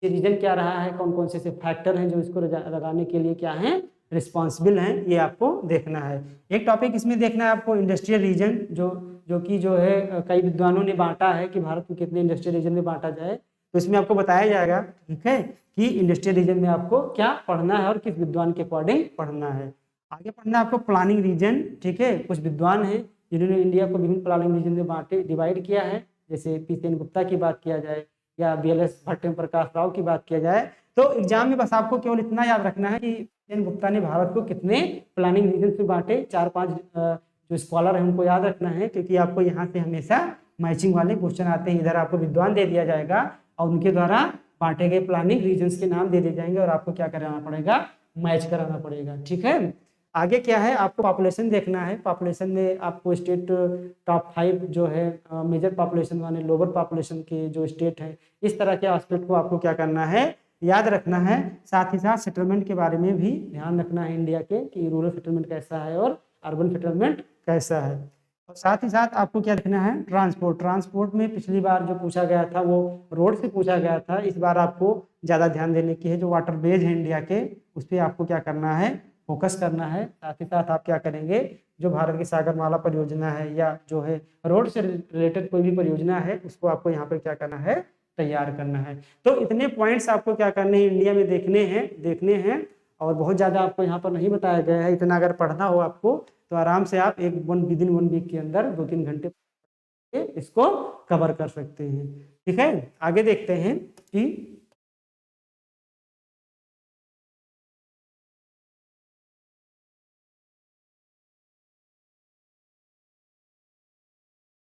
Speaker 1: रीजन क्या रहा है, कौन कौन से फैक्टर हैं जो इसको लगाने के लिए क्या हैं, रिस्पॉन्सिबल हैं, ये आपको देखना है। एक टॉपिक इसमें देखना है आपको इंडस्ट्रियल रीजन, जो है कई विद्वानों ने बांटा है कि भारत को कितने इंडस्ट्रियल रीजन में बांटा जाए, तो इसमें आपको बताया जाएगा, ठीक है, कि इंडस्ट्रियल रीजन में आपको क्या पढ़ना है और किस विद्वान के अकॉर्डिंग पढ़ना है। आगे पढ़ना है आपको प्लानिंग रीजन, ठीक है, कुछ विद्वान हैं जिन्होंने इंडिया को विभिन्न प्लानिंग रीजन में डिवाइड किया है, जैसे पी सेन गुप्ता की बात किया जाए या BLS भट्ट प्रकाश राव की बात किया जाए, तो एग्जाम में बस आपको केवल इतना याद रखना है कि सेन गुप्ता ने भारत को कितने प्लानिंग रीजन में बांटे, 4-5 जो स्कॉलर हैं उनको याद रखना है, क्योंकि आपको यहाँ से हमेशा मैचिंग वाले क्वेश्चन आते हैं। इधर आपको विद्वान दे दिया जाएगा और उनके द्वारा बांटे गए प्लानिंग रीजन्स के नाम दे दिए जाएंगे और आपको क्या कराना पड़ेगा, मैच कराना पड़ेगा, ठीक है। आगे क्या है, आपको पॉपुलेशन देखना है। पॉपुलेशन में आपको स्टेट टॉप 5 जो है मेजर पॉपुलेशन वाले, लोअर पॉपुलेशन के जो स्टेट हैं, इस तरह के एस्पेक्ट को आपको क्या करना है, याद रखना है। साथ ही साथ सेटलमेंट के बारे में भी ध्यान रखना है इंडिया के, कि रूरल सेटलमेंट कैसा है और अर्बन सेटलमेंट कैसा है। और साथ ही साथ आपको क्या देखना है, ट्रांसपोर्ट में पिछली बार जो पूछा गया था वो रोड से पूछा गया था, इस बार आपको ज़्यादा ध्यान देने की है, जो वाटर बेज है इंडिया के उस पर आपको क्या करना है, फोकस करना है। साथ ही साथ आप क्या करेंगे, जो भारत की सागरमाला परियोजना है या जो है रोड से रिलेटेड कोई भी परियोजना है, उसको आपको यहाँ पर क्या करना है, तैयार करना है। तो इतने पॉइंट्स आपको क्या करने हैं, इंडिया में देखने हैं और बहुत ज़्यादा आपको यहाँ पर नहीं बताया गया है। इतना अगर पढ़ना हो आपको तो आराम से आप विदिन 1 वीक के अंदर 2-3 घंटे इसको कवर कर सकते हैं, ठीक है। आगे देखते हैं कि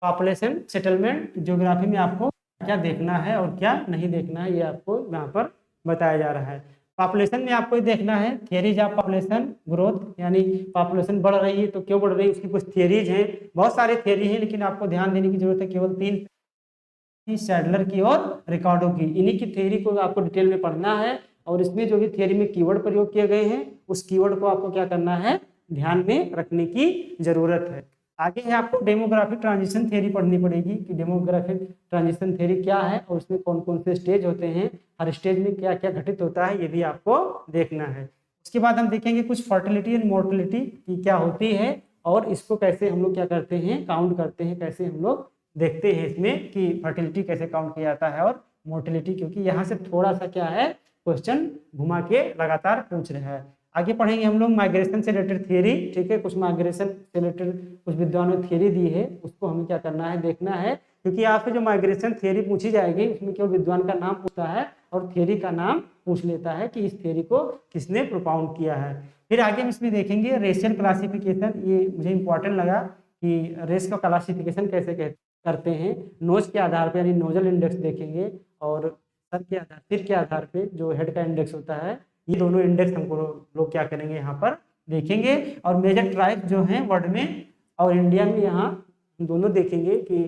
Speaker 1: पॉपुलेशन सेटलमेंट ज्योग्राफी में आपको क्या देखना है और क्या नहीं देखना है, ये आपको यहाँ पर बताया जा रहा है। पॉपुलेशन में आपको देखना है थियरीज ऑफ पॉपुलेशन ग्रोथ, यानी पॉपुलेशन बढ़ रही है तो क्यों बढ़ रही है, उसकी कुछ थियरीज हैं, बहुत सारे थियरी हैं, लेकिन आपको ध्यान देने की जरूरत है केवल 3, सैडलर की और रिकार्डो की, इन्हीं की थियरी को आपको डिटेल में पढ़ना है। और इसमें जो भी थियरी में कीवर्ड प्रयोग किए गए हैं उस कीवर्ड को आपको क्या करना है, ध्यान में रखने की जरूरत है। आगे है आपको डेमोग्राफिक ट्रांजिशन थ्योरी पढ़नी पड़ेगी कि डेमोग्राफिक ट्रांजिशन थ्योरी क्या है और उसमें कौन कौन से स्टेज होते हैं, हर स्टेज में क्या क्या घटित होता है, ये भी आपको देखना है। उसके बाद हम देखेंगे कुछ फर्टिलिटी एंड मोर्टिलिटी की क्या होती है और इसको कैसे हम लोग क्या करते हैं, काउंट करते हैं, कैसे हम लोग देखते हैं इसमें कि फर्टिलिटी कैसे काउंट किया जाता है और मोर्टिलिटी, क्योंकि यहाँ से थोड़ा सा क्या है क्वेश्चन घुमा के लगातार पूछ रहा है। आगे पढ़ेंगे हम लोग माइग्रेशन से रिलेटेड थियरी, ठीक है, कुछ माइग्रेशन से रिलेटेड कुछ विद्वानों ने थियरी दी है, उसको हमें क्या करना है, देखना है, क्योंकि आपसे जो माइग्रेशन थियरी पूछी जाएगी उसमें केवल विद्वान का नाम पूछता है और थियरी का नाम पूछ लेता है कि इस थियरी को किसने प्रोपाउंड किया है। फिर आगे हम इसमें देखेंगे रेशियल क्लासिफिकेशन, ये मुझे इंपॉर्टेंट लगा कि रेस का क्लासिफिकेशन कैसे करते हैं, नोज के आधार पर यानी नोजल इंडेक्स देखेंगे और सिर के आधार पे जो हेड का इंडेक्स होता है, ये दोनों इंडेक्स हमको लोग क्या करेंगे यहाँ पर देखेंगे। और मेजर ट्राइब जो हैं वर्ल्ड में और इंडिया में, यहाँ दोनों देखेंगे कि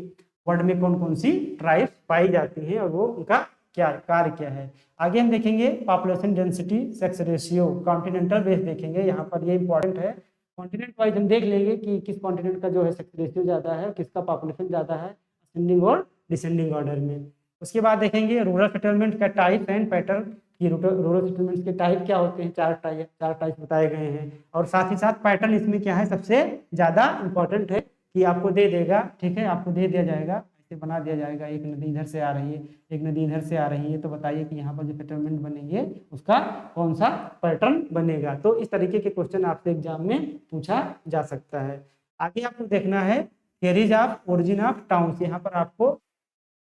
Speaker 1: वर्ल्ड में कौन कौन सी ट्राइब्स पाई जाती हैं और वो उनका क्या कार्य क्या है। आगे हम देखेंगे population density sex ratio, continental base देखेंगे, यहाँ पर ये इंपॉर्टेंट है। कॉन्टिनेंट वाइज हम देख लेंगे कि किस कॉन्टिनेंट का जो है सेक्स रेशियो ज़्यादा है, किसका पॉपुलेशन ज़्यादा है, असेंडिंग और डिसेंडिंग ऑर्डर में। उसके बाद देखेंगे रूरल सेटलमेंट का टाइप एंड पैटर्न, कि रूरल सेटलमेंट्स के टाइप क्या होते हैं, चार टाइप बताए गए हैं और साथ ही साथ पैटर्न इसमें क्या है सबसे ज़्यादा इंपॉर्टेंट है कि आपको दे देगा, ठीक है, आपको दे दिया जाएगा, ऐसे बना दिया जाएगा, एक नदी इधर से आ रही है, एक नदी इधर से आ रही है, तो बताइए कि यहाँ पर जो सेटलमेंट बनेंगे उसका कौन सा पैटर्न बनेगा। तो इस तरीके के क्वेश्चन आपसे एग्जाम में पूछा जा सकता है। आगे आपको देखना है theories of origin of towns, यहाँ पर आपको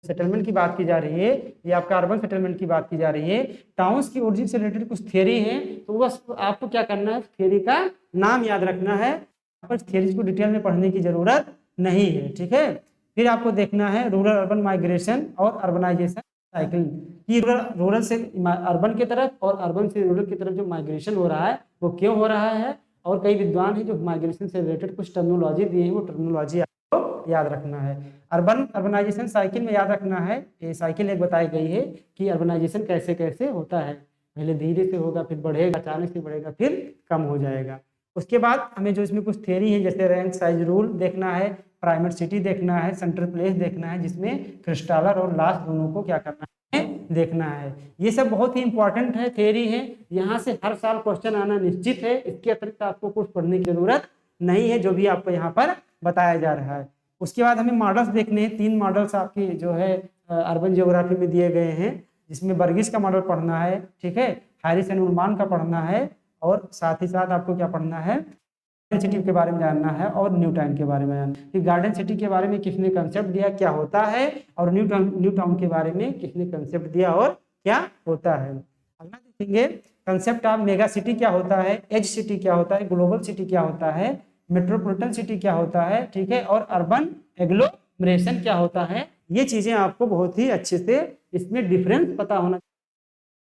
Speaker 1: सेटलमेंट की बात की जा रही है, ये आपका अर्बन सेटलमेंट की बात की जा रही है। टाउन्स की ओरिजिन से रिलेटेड कुछ थियरी है, तो बस आपको क्या करना है, थियरी का नाम याद रखना है, पर थियरीज को डिटेल में पढ़ने की जरूरत नहीं है, ठीक है। फिर आपको देखना है रूरल अर्बन माइग्रेशन और अर्बनाइजेशन साइकिल, कि रूरल से अर्बन की तरफ और अर्बन से रूरल की तरफ जो माइग्रेशन हो रहा है वो क्यों हो रहा है, और कई विद्वान हैं जो माइग्रेशन से रिलेटेड कुछ टर्मिनोलॉजी दिए हैं, वो टर्मिनोलॉजी आपको याद रखना है। अर्बनाइजेशन साइकिल में याद रखना है, ये साइकिल एक बताई गई है कि अर्बनाइजेशन कैसे कैसे होता है, पहले धीरे से होगा, फिर बढ़ेगा, अचानक से बढ़ेगा, फिर कम हो जाएगा। उसके बाद हमें जो इसमें कुछ थियरी है जैसे रैंक साइज रूल देखना है, प्राइमेट सिटी देखना है, सेंट्रल प्लेस देखना है, जिसमें क्रिस्टालर और लास्ट दोनों को क्या करना है, देखना है। ये सब बहुत ही इंपॉर्टेंट है, थियरी है, यहाँ से हर साल क्वेश्चन आना निश्चित है, इसके अतिरिक्त आपको कुछ पढ़ने की जरूरत नहीं है, जो भी आपको यहाँ पर बताया जा रहा है। उसके बाद हमें मॉडल्स देखने हैं, 3 मॉडल्स आपकी जो है अर्बन जियोग्राफी में दिए गए हैं, जिसमें बर्गिस का मॉडल पढ़ना है, ठीक है, हैरिस एंड उलमान का पढ़ना है, और साथ ही साथ आपको क्या पढ़ना है, गार्डन सिटी के बारे में जानना है और न्यू टाउन के बारे में जानना है कि गार्डन सिटी के बारे में किसने कंसेप्ट दिया, क्या होता है, और न्यू टाउन के बारे में किसने कंसेप्ट दिया और क्या होता है। अगला देखेंगे कंसेप्ट ऑफ मेगा सिटी क्या होता है, एज सिटी क्या होता है, ग्लोबल सिटी क्या होता है, मेट्रोपॉलिटन सिटी क्या होता है, ठीक है, और अर्बन एग्लोमरेशन क्या होता है। ये चीजें आपको बहुत ही अच्छे से इसमें डिफरेंस पता होना चाहिए।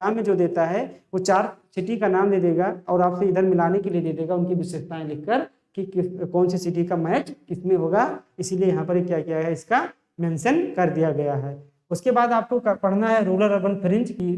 Speaker 1: में जो देता है वो 4 सिटी का नाम दे देगा और आपसे इधर मिलाने के लिए दे देगा, उनकी विशेषताएं लिखकर कि कौन सी सिटी का मैच किसमें होगा, इसीलिए यहाँ पर क्या किया है, इसका मेंशन कर दिया गया है। उसके बाद आपको पढ़ना है रूरल अर्बन फ्रिंज की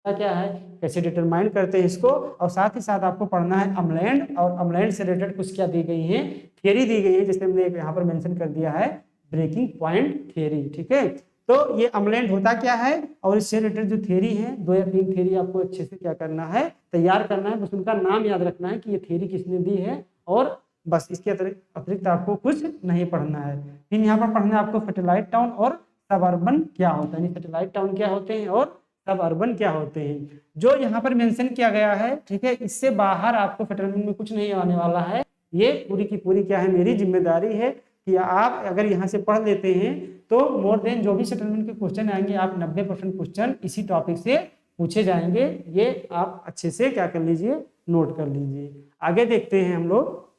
Speaker 1: क्या है, कैसे डिटरमाइन करते हैं इसको, और साथ ही साथ आपको पढ़ना है अमलैंड, और अमलैंड से रिलेटेड कुछ क्या दी गई है, थियरी दी गई है, जिसमें हमने यहाँ पर मेंशन कर दिया है ब्रेकिंग पॉइंट थियरी, ठीक है। तो ये अमलैंड होता क्या है और इससे रिलेटेड जो थियरी है, 2 या 3 थियरी आपको अच्छे से क्या करना है, तैयार करना है, बस उनका नाम याद रखना है कि ये थियरी किसने दी है, और बस इसके अतिरिक्त आपको कुछ नहीं पढ़ना है। फिर यहाँ पर पढ़ना है आपको सैटेलाइट टाउन और सब अर्बन क्या होता है, सैटेलाइट टाउन क्या होते हैं और सब अर्बन क्या होते हैं, जो यहाँ पर मेंशन किया गया है, ठीक है, इससे बाहर आपको सेटलमेंट में कुछ नहीं आने वाला है। ये पूरी की पूरी क्या है, मेरी जिम्मेदारी है कि आप अगर यहाँ से पढ़ लेते हैं तो मोर देन जो भी सेटलमेंट के क्वेश्चन आएंगे, आप 90% क्वेश्चन इसी टॉपिक से पूछे जाएंगे। ये आप अच्छे से क्या कर लीजिए, नोट कर लीजिए। आगे देखते हैं हम लोग,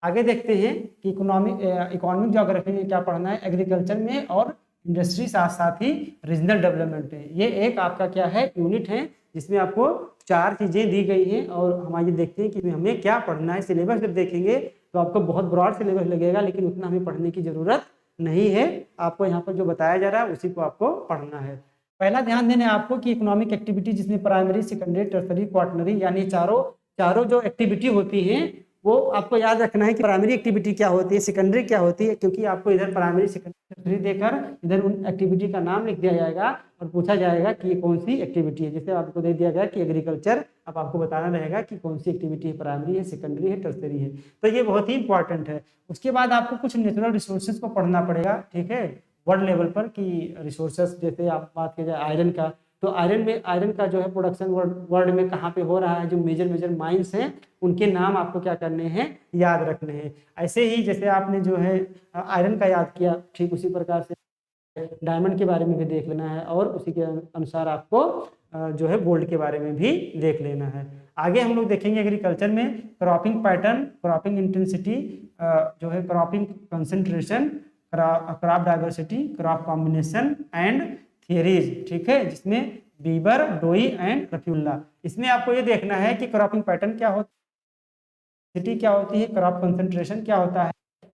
Speaker 1: आगे देखते हैं कि इकोनॉमिक ज्योग्राफी में क्या पढ़ना है, एग्रीकल्चर में और इंडस्ट्री साथ साथ ही रीजनल डेवलपमेंट है। ये एक आपका क्या है, यूनिट है, जिसमें आपको 4 चीजें दी गई हैं, और हम आइए देखते हैं कि हमें क्या पढ़ना है। सिलेबस जब देखेंगे तो आपको बहुत ब्रॉड सिलेबस लगेगा, लेकिन उतना हमें पढ़ने की जरूरत नहीं है, आपको यहाँ पर जो बताया जा रहा है उसी को आपको पढ़ना है। पहला ध्यान देना है आपको कि इकोनॉमिक एक्टिविटी जिसमें प्राइमरी, सेकेंडरी, टर्सरी, क्वार्टनरी यानी चारों चारों जो एक्टिविटी होती हैं वो आपको याद रखना है कि प्राइमरी एक्टिविटी क्या होती है, सेकेंडरी क्या होती है, क्योंकि आपको इधर प्राइमरी, सेकेंडरी, टर्सरी देकर इधर उन एक्टिविटी का नाम लिख दिया जाएगा और पूछा जाएगा कि ये कौन सी एक्टिविटी है। जैसे आपको दे दिया गया कि एग्रीकल्चर, अब आपको बताना रहेगा कि कौन सी एक्टिविटी है, प्राइमरी है, सेकेंडरी है, टर्सरी है। तो ये बहुत ही इंपॉर्टेंट है। उसके बाद आपको कुछ नेचुरल रिसोर्सेज को पढ़ना पड़ेगा, ठीक है, वर्ल्ड लेवल पर कि रिसोर्सेस, जैसे आप बात की जाए आयरन का, तो आयरन का जो है प्रोडक्शन वर्ल्ड में कहाँ पे हो रहा है, जो मेजर मेजर माइंस हैं उनके नाम आपको क्या करने हैं, याद रखने हैं। ऐसे ही जैसे आपने जो है आयरन का याद किया, ठीक उसी प्रकार से डायमंड के बारे में भी देख लेना है और उसी के अनुसार आपको जो है गोल्ड के बारे में भी देख लेना है। आगे हम लोग देखेंगे एग्रीकल्चर में क्रॉपिंग पैटर्न, क्रॉपिंग इंटेंसिटी, जो है cropping concentration, crop diversity, crop combination and theories, ठीक है, जिसमें बीबर, डोई एंड रफ्यूल्ला। इसमें आपको ये देखना है कि क्रॉपिंग पैटर्न क्या होता है, क्या होती है, क्रॉप कंसंट्रेशन क्या होता है,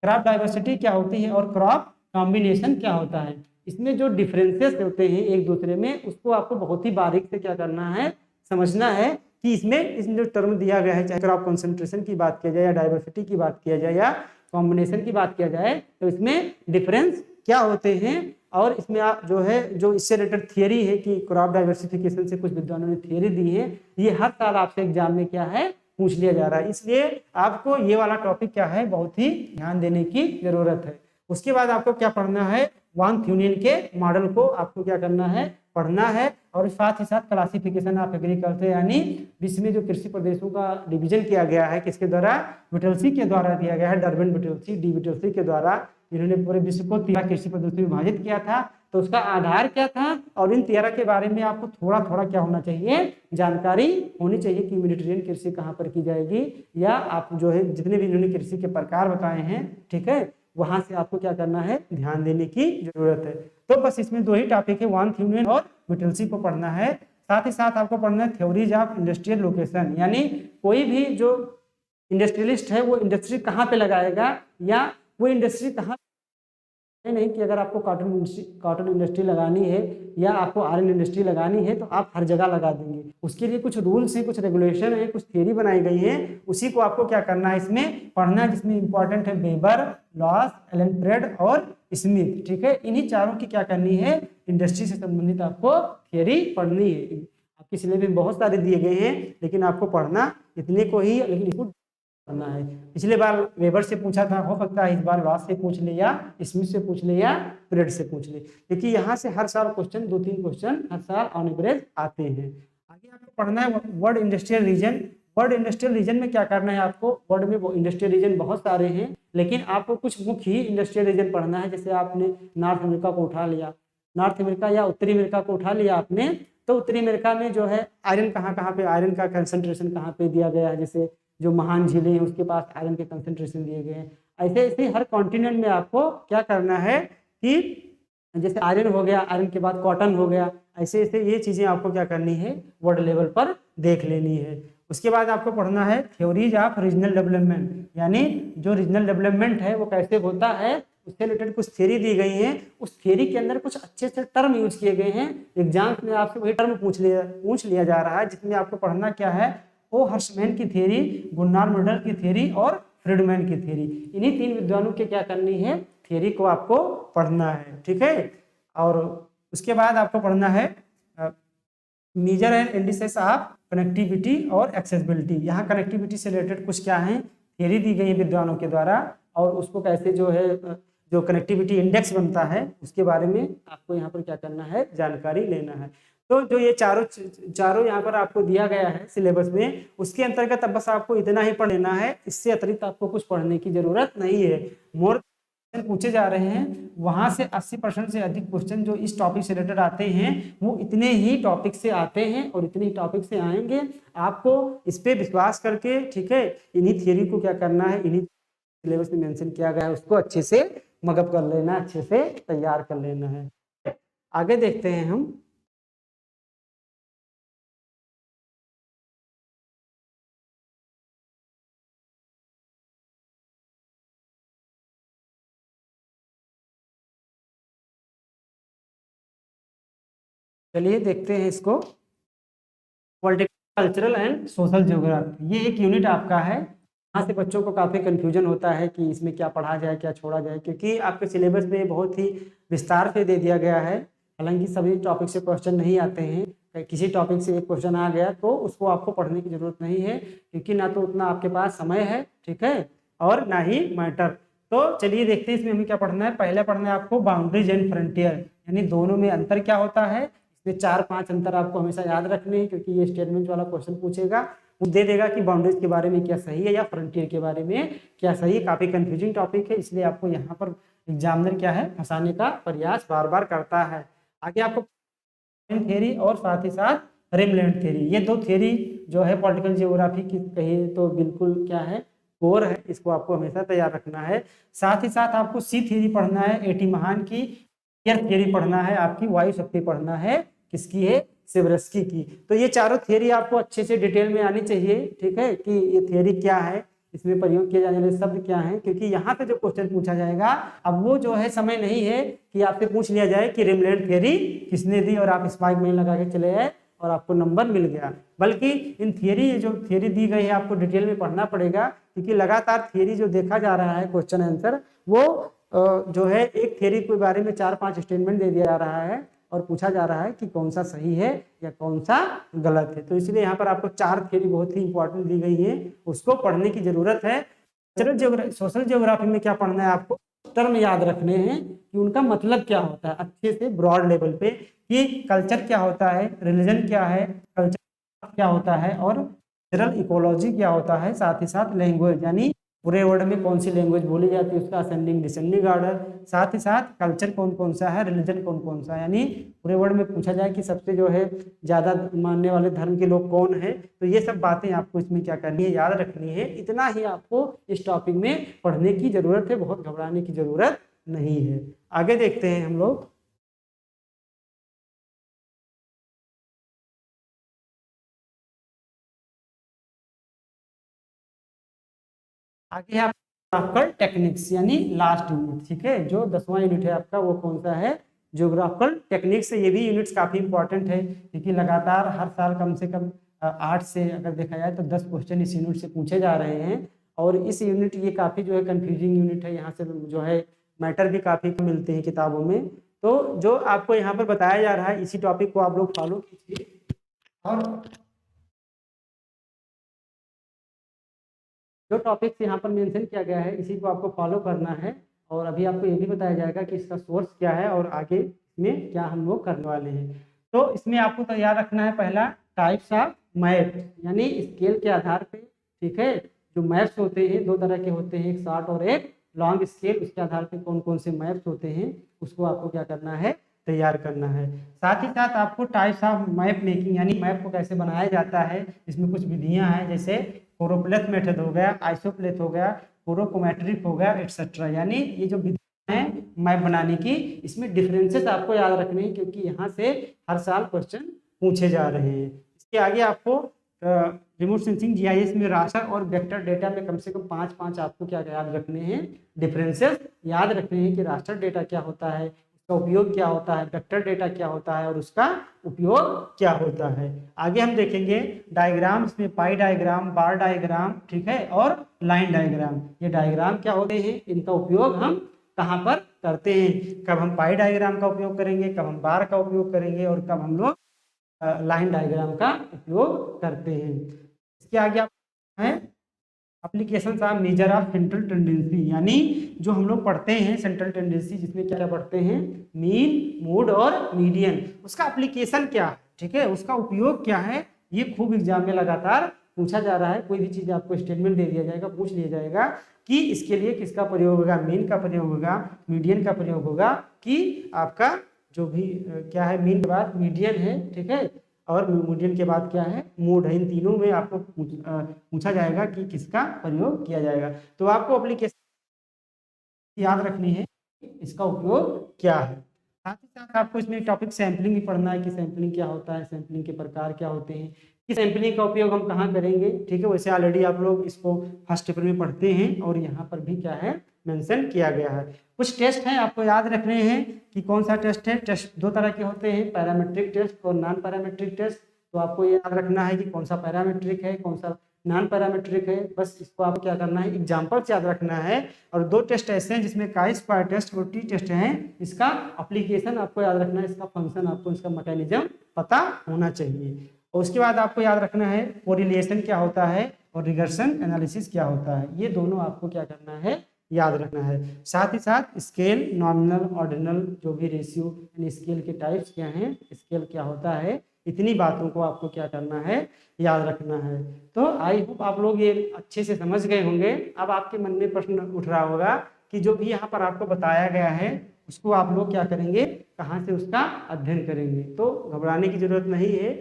Speaker 1: क्रॉप डाइवर्सिटी क्या होती है और क्रॉप कॉम्बिनेशन क्या होता है। इसमें जो डिफरेंसेस होते हैं एक दूसरे में, उसको आपको बहुत ही बारीक से क्या करना है, समझना है कि इसमें जो टर्म दिया गया है, चाहे क्रॉप कंसंट्रेशन की बात किया जाए या डाइवर्सिटी की बात किया जाए या कॉम्बिनेशन की बात किया जाए, तो इसमें डिफरेंस क्या होते हैं। और इसमें आप जो है जो इससे रिलेटेड थियरी है कि क्रॉप डाइवर्सिफिकेशन से कुछ विद्वानों ने थियरी दी है, ये हर साल आपसे एग्जाम में क्या है, पूछ लिया जा रहा है। इसलिए आपको ये वाला टॉपिक क्या है, बहुत ही ध्यान देने की जरूरत है। उसके बाद आपको क्या पढ़ना है, वान थ्यूनिन के मॉडल को आपको क्या करना है, पढ़ना है। और साथ ही साथ क्लासिफिकेशन ऑफ एग्रीकल्चर, यानी विश्व में जो कृषि प्रदेशों का डिवीजन किया गया है, किसके द्वारा, विटलसी के द्वारा दिया गया है, डर्बन विटलसी, डी विटलसी के द्वारा, जिन्होंने पूरे विश्व को 13 कृषि प्रदेशों में विभाजित किया था। तो उसका आधार क्या था और इन 13 के बारे में आपको थोड़ा थोड़ा क्या होना चाहिए, जानकारी होनी चाहिए कि मेडिटेरियन कृषि कहाँ पर की जाएगी, या आप जो है जितने भी इन्होंने कृषि के प्रकार बताए हैं, ठीक है, वहां से आपको क्या करना है, ध्यान देने की जरूरत है। तो बस इसमें दो ही टॉपिक है, वान थ्यूनिन और विटलसी को पढ़ना है। साथ ही साथ आपको पढ़ना है थ्योरीज ऑफ इंडस्ट्रियल लोकेशन, यानी कोई भी जो इंडस्ट्रियलिस्ट है वो इंडस्ट्री कहाँ पे लगाएगा, या वो इंडस्ट्री कहाँ, नहीं कि अगर आपको कॉटन इंडस्ट्री लगानी है या आपको आयरन इंडस्ट्री लगानी है तो आप हर जगह लगा देंगे। उसके लिए कुछ रूल्स हैं, कुछ रेगुलेशन है, कुछ थियरी बनाई गई है, उसी को आपको क्या करना है, इसमें पढ़ना है, जिसमें इंपॉर्टेंट है वेबर, लॉस, एलन और स्मिथ, ठीक है। इन्हीं चारों की क्या करनी है, इंडस्ट्री से संबंधित आपको थियरी पढ़नी है। आपके सिलेबस में बहुत सारे दिए गए हैं, लेकिन आपको पढ़ना इतने को ही, लेकिन इसको करना है। पिछले बार वेबर से पूछा था, हो सकता है इस बार लॉस से पूछ ले या स्मिथ से पूछ ले या पीरियड से पूछ ले, क्योंकि यहाँ से हर साल क्वेश्चन 2-3 क्वेश्चन हर साल ऑन एवरेज आते हैं। आगे आपको पढ़ना है world industrial region. World industrial region में क्या करना है आपको, वर्ल्ड में इंडस्ट्रियल रीजन बहुत सारे हैं, लेकिन आपको कुछ मुख्य ही इंडस्ट्रियल रीजन पढ़ना है। जैसे आपने नॉर्थ अमेरिका को उठा लिया, नॉर्थ अमेरिका या उत्तरी अमेरिका को उठा लिया आपने, तो उत्तरी अमेरिका में जो है आयरन कहाँ कहाँ पे, आयरन का कंसंट्रेशन कहाँ पे दिया गया है, जैसे जो महान झीलें हैं उसके पास आयरन के कंसंट्रेशन दिए गए हैं। ऐसे ऐसे हर कॉन्टिनेंट में आपको क्या करना है कि जैसे आयरन हो गया, आयरन के बाद कॉटन हो गया, ऐसे ऐसे ये चीजें आपको क्या करनी है, वर्ल्ड लेवल पर देख लेनी है। उसके बाद आपको पढ़ना है थ्योरीज ऑफ रीजनल डेवलपमेंट, यानी जो रीजनल डेवलपमेंट है वो कैसे होता है, उससे रिलेटेड कुछ थ्योरी दी गई है। उस थ्योरी के अंदर कुछ अच्छे से टर्म यूज किए गए हैं, एग्जाम्स में आपसे वही टर्म पूछ लिया जा रहा है, जिसमें आपको पढ़ना क्या है, ओ हर्षमैन की थ्योरी, गुन्नार मॉडल की थ्योरी और फ्रीडमैन की थ्योरी। इन्हीं 3 विद्वानों के क्या करनी है, थ्योरी को आपको पढ़ना है, ठीक है। और उसके बाद आपको पढ़ना है major and indices of connectivity और एक्सेसिबिलिटी। यहाँ कनेक्टिविटी से रिलेटेड कुछ क्या है, थ्योरी दी गई है विद्वानों के द्वारा, और उसको कैसे जो है जो कनेक्टिविटी इंडेक्स बनता है उसके बारे में आपको यहाँ पर क्या करना है, जानकारी लेना है। तो जो ये चारों यहाँ पर आपको दिया गया है सिलेबस में, उसके अंतर्गत अब बस आपको इतना ही पढ़ लेना है, इससे अतिरिक्त आपको कुछ पढ़ने की जरूरत नहीं है। मोर पूछे जा रहे हैं, वहां से 80% से अधिक क्वेश्चन जो इस टॉपिक से रिलेटेड आते हैं वो इतने ही टॉपिक से आते हैं और इतने ही टॉपिक से आएंगे। आपको इस पे विश्वास करके, ठीक है, इन्हीं थियरी को क्या करना है, इन्हीं सिलेबस में मेंशन किया गया है उसको अच्छे से मगअप कर लेना, अच्छे से तैयार कर लेना है। आगे देखते हैं हम। चलिए देखते हैं इसको। Political, cultural and social geography, ये एक यूनिट आपका है। यहाँ से बच्चों को काफ़ी कन्फ्यूजन होता है कि इसमें क्या पढ़ा जाए क्या छोड़ा जाए, क्योंकि आपके सिलेबस में बहुत ही विस्तार से दे दिया गया है। हालांकि सभी टॉपिक से क्वेश्चन नहीं आते हैं, किसी टॉपिक से एक क्वेश्चन आ गया तो उसको आपको पढ़ने की जरूरत नहीं है, क्योंकि ना तो उतना आपके पास समय है, ठीक है, और ना ही मैटर। तो चलिए देखते हैं इसमें हमें क्या पढ़ना है। पहले पढ़ना है आपको बाउंड्रीज एंड फ्रंटियर, यानी दोनों में अंतर क्या होता है। इसमें 4-5 अंतर आपको हमेशा याद रखने हैं, क्योंकि ये स्टेटमेंट वाला क्वेश्चन पूछेगा, वो दे देगा कि बाउंड्रीज के बारे में क्या सही है या फ्रंटियर के बारे में क्या सही है। काफी कंफ्यूजिंग टॉपिक है, इसलिए आपको यहाँ पर एग्जामिनर क्या है, फंसाने का प्रयास बार बार करता है। आगे आपको थ्योरी और साथ ही साथ रिमलैंड थ्योरी, ये दो थ्योरी जो है पॉलिटिकल जियोग्राफी की कहिए तो बिल्कुल क्या है, कोर है, इसको आपको हमेशा तैयार रखना है। साथ ही साथ आपको सी थ्योरी पढ़ना है, एटी महान की। एयर थ्योरी पढ़ना है, आपकी वायु शक्ति पढ़ना है, किसकी है, सिबरस्की की। तो ये चारों थ्योरी आपको अच्छे से डिटेल में आनी चाहिए, ठीक है, कि ये थ्योरी क्या है, इसमें प्रयोग किए जाने वाले शब्द क्या हैं, क्योंकि यहाँ पे जो क्वेश्चन पूछा जाएगा, अब वो जो है समय नहीं है कि आपसे पूछ लिया जाए कि रिमलैंड थ्योरी किसने दी और आप स्पाइक मेल लगा के चले आए और आपको नंबर मिल गया, बल्कि इन थ्योरी जो थ्योरी दी गई है आपको डिटेल में पढ़ना पड़ेगा, क्योंकि लगातार थ्योरी जो देखा जा रहा है क्वेश्चन आंसर, वो जो है एक थ्योरी के बारे में 4-5 स्टेटमेंट दे दिया जा रहा है और पूछा जा रहा है कि कौन सा सही है या कौन सा गलत है। तो इसलिए यहाँ पर आपको 4 थ्योरी बहुत ही इंपॉर्टेंट दी गई है, उसको पढ़ने की जरूरत है। सोशल ज्योग्राफी में क्या पढ़ना है आपको, टर्म याद रखने हैं कि उनका मतलब क्या होता है, अच्छे से ब्रॉड लेवल पे, कि कल्चर क्या होता है, रिलीजन क्या है, कल्चर क्या होता है, और जनरल इकोलॉजी क्या होता है, साथ ही साथ लैंग्वेज, यानी पूरे वर्ल्ड में कौन सी लैंग्वेज बोली जाती है, उसका असेंडिंग डिसेंडिंग ऑर्डर, साथ ही साथ कल्चर कौन कौन सा है, रिलीजन कौन कौन सा है, यानी पूरे वर्ल्ड में पूछा जाए कि सबसे जो है ज़्यादा मानने वाले धर्म के लोग कौन है। तो ये सब बातें आपको इसमें क्या करनी है, याद रखनी है। इतना ही आपको इस टॉपिक में पढ़ने की जरूरत है, बहुत घबराने की जरूरत नहीं है। आगे देखते हैं हम लोग। आगे आप ज्योग्राफिकल टेक्निक्स, यानी लास्ट यूनिट, ठीक है, जो 10वां यूनिट है आपका, वो कौन सा है, ज्योग्राफिकल टेक्निक्स। ये भी यूनिट्स काफी इंपॉर्टेंट है, क्योंकि लगातार हर साल कम से कम 8 से अगर देखा जाए तो 10 क्वेश्चन इस यूनिट से पूछे जा रहे हैं। और इस यूनिट ये काफी जो है कंफ्यूजिंग यूनिट है, यहाँ से जो है मैटर भी काफी मिलते हैं किताबों में। तो जो आपको यहाँ पर बताया जा रहा है, इसी टॉपिक को आप लोग फॉलो कीजिए, और जो टॉपिक्स यहाँ पर मेंशन किया गया है इसी को आपको फॉलो करना है। और अभी आपको ये भी बताया जाएगा कि इसका सोर्स क्या है और आगे इसमें क्या हम लोग करने वाले हैं। तो इसमें आपको तैयार रखना है, पहला टाइप्स ऑफ मैप, यानी स्केल के आधार पे, ठीक है, जो मैप्स होते हैं 2 तरह के होते हैं, एक शॉर्ट और एक लॉन्ग स्केल, उसके आधार पे कौन कौन से मैप्स होते हैं उसको आपको क्या करना है, तैयार करना है। साथ ही साथ आपको टाइप्स ऑफ मैप मेकिंग, यानी मैप को कैसे बनाया जाता है, इसमें कुछ विधियां हैं, जैसे कोरोप्लेथ मेथड हो गया, आइसोप्लेथ हो गया, कोरोकोमेट्रिक हो गया, एटसेट्रा, यानी ये जो विधियां हैं मैप बनाने की, इसमें डिफरेंसेस आपको याद रखने हैं, क्योंकि यहाँ से हर साल क्वेश्चन पूछे जा रहे हैं। इसके आगे आपको रिमोट सेंसिंग जीआईएस में रास्टर और वेक्टर डेटा में कम से कम 5-5 आपको क्या याद रखने हैं, डिफरेंसेस याद रखने हैं, कि रास्टर डेटा क्या होता है, उसका उपयोग क्या होता है, वेक्टर डेटा क्या होता है और उसका उपयोग क्या होता है। आगे हम देखेंगे डायग्राम्स में पाई डायग्राम, बार डायग्राम, ठीक है, और लाइन डायग्राम। ये डायग्राम क्या होते हैं, इनका उपयोग हम कहाँ पर करते हैं, कब हम पाई डायग्राम का उपयोग करेंगे, कब हम बार का उपयोग करेंगे, और कब हम लोग लाइन डायग्राम का उपयोग करते हैं। इसके आगे आप है application of measure of central tendency, यानी जो हम लोग पढ़ते हैं सेंट्रल टेंडेंसी, जिसमें क्या क्या पढ़ते हैं, मीन, मोड और मीडियन, उसका एप्लीकेशन क्या है, ठीक है, उसका उपयोग क्या है, ये खूब एग्जाम में लगातार पूछा जा रहा है। कोई भी चीज आपको स्टेटमेंट दे दिया जाएगा, पूछ लिया जाएगा कि इसके लिए किसका प्रयोग होगा, मीन का प्रयोग होगा, मीडियन का प्रयोग होगा, कि आपका जो भी क्या है, मीन के बाद मीडियन है, ठीक है, और मीडियन के बाद क्या है, मोड है। इन तीनों में आपको पूछा जाएगा कि किसका प्रयोग किया जाएगा। तो आपको एप्लीकेशन याद रखनी है, इसका उपयोग क्या है। साथ ही साथ आपको इसमें टॉपिक सैंपलिंग भी पढ़ना है, कि सैंपलिंग क्या होता है, सैंपलिंग के प्रकार क्या होते हैं, कि सैंपलिंग का उपयोग हम कहाँ करेंगे, ठीक है। वैसे ऑलरेडी आप लोग इसको फर्स्ट पेपर में पढ़ते हैं और यहाँ पर भी क्या है मेंशन किया गया है। कुछ टेस्ट हैं आपको याद रखने हैं कि कौन सा टेस्ट है। टेस्ट दो तरह के होते हैं, पैरामेट्रिक टेस्ट और नॉन पैरामेट्रिक टेस्ट। तो आपको ये याद रखना है कि कौन सा पैरामेट्रिक है, कौन सा नॉन पैरामेट्रिक है। बस इसको आपको क्या करना है, एग्जाम्पल्स याद रखना है। और दो टेस्ट ऐसे हैं जिसमें काई स्क्वायर टेस्ट और टी टेस्ट हैं, इसका एप्लीकेशन आपको याद रखना है, इसका फंक्शन आपको, इसका मैकेनिज्म पता होना चाहिए। और उसके बाद आपको याद रखना है कोरिलेशन क्या होता है और रिग्रेशन एनालिसिस क्या होता है। ये दोनों आपको क्या करना है, याद रखना है। साथ ही साथ स्केल, नॉमिनल, ऑर्डिनल, जो भी रेशियो यानी स्केल के टाइप्स क्या हैं, स्केल क्या होता है, इतनी बातों को आपको क्या करना है, याद रखना है। तो आई होप आप लोग ये अच्छे से समझ गए होंगे। अब आपके मन में प्रश्न उठ रहा होगा कि जो भी यहाँ पर आपको बताया गया है उसको आप लोग क्या करेंगे, कहाँ से उसका अध्ययन करेंगे। तो घबराने की जरूरत नहीं है,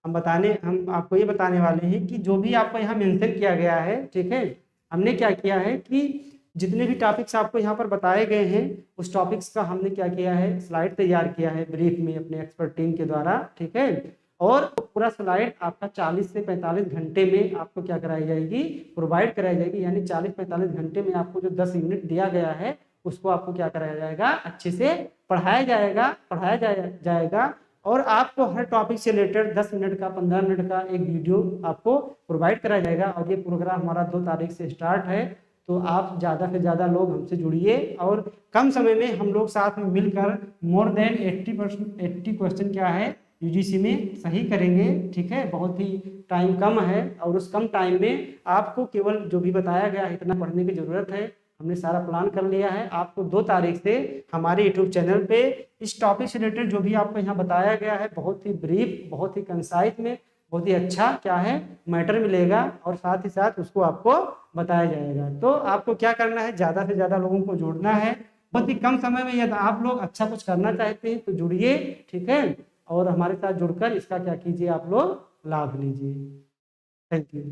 Speaker 1: हम आपको ये बताने वाले हैं कि जो भी आपको यहाँ मेंशन किया गया है, ठीक है, हमने क्या किया है कि जितने भी टॉपिक्स आपको यहाँ पर बताए गए हैं उस टॉपिक्स का हमने क्या किया है, स्लाइड तैयार किया है ब्रीफ में अपने एक्सपर्ट टीम के द्वारा, ठीक है। और पूरा स्लाइड आपका 40 से 45 घंटे में आपको क्या कराई जाएगी, प्रोवाइड कराई जाएगी। यानी 40-45 घंटे में आपको जो 10 यूनिट दिया गया है उसको आपको क्या कराया जाएगा, अच्छे से पढ़ाया जाएगा। और आपको हर टॉपिक से रिलेटेड 10 मिनट का, 15 मिनट का एक वीडियो आपको प्रोवाइड कराया जाएगा। और ये प्रोग्राम हमारा 2 तारीख से स्टार्ट है। तो आप ज़्यादा से ज़्यादा लोग हमसे जुड़िए और कम समय में हम लोग साथ में मिलकर मोर देन 80 क्वेश्चन क्या है यूजीसी में सही करेंगे, ठीक है। बहुत ही टाइम कम है और उस कम टाइम में आपको केवल जो भी बताया गया है इतना पढ़ने की ज़रूरत है। हमने सारा प्लान कर लिया है। आपको 2 तारीख से हमारे यूट्यूब चैनल पे इस टॉपिक से रिलेटेड जो भी आपको यहाँ बताया गया है बहुत ही ब्रीफ, बहुत ही कंसाइज में, बहुत ही अच्छा क्या है मैटर मिलेगा और साथ ही साथ उसको आपको बताया जाएगा। तो आपको क्या करना है, ज़्यादा से ज़्यादा लोगों को जोड़ना है। बहुत ही कम समय में यदि आप लोग अच्छा कुछ करना चाहते हैं तो जुड़िए, ठीक है। और हमारे साथ जुड़कर इसका क्या कीजिए, आप लोग लाभ लीजिए। Thank you.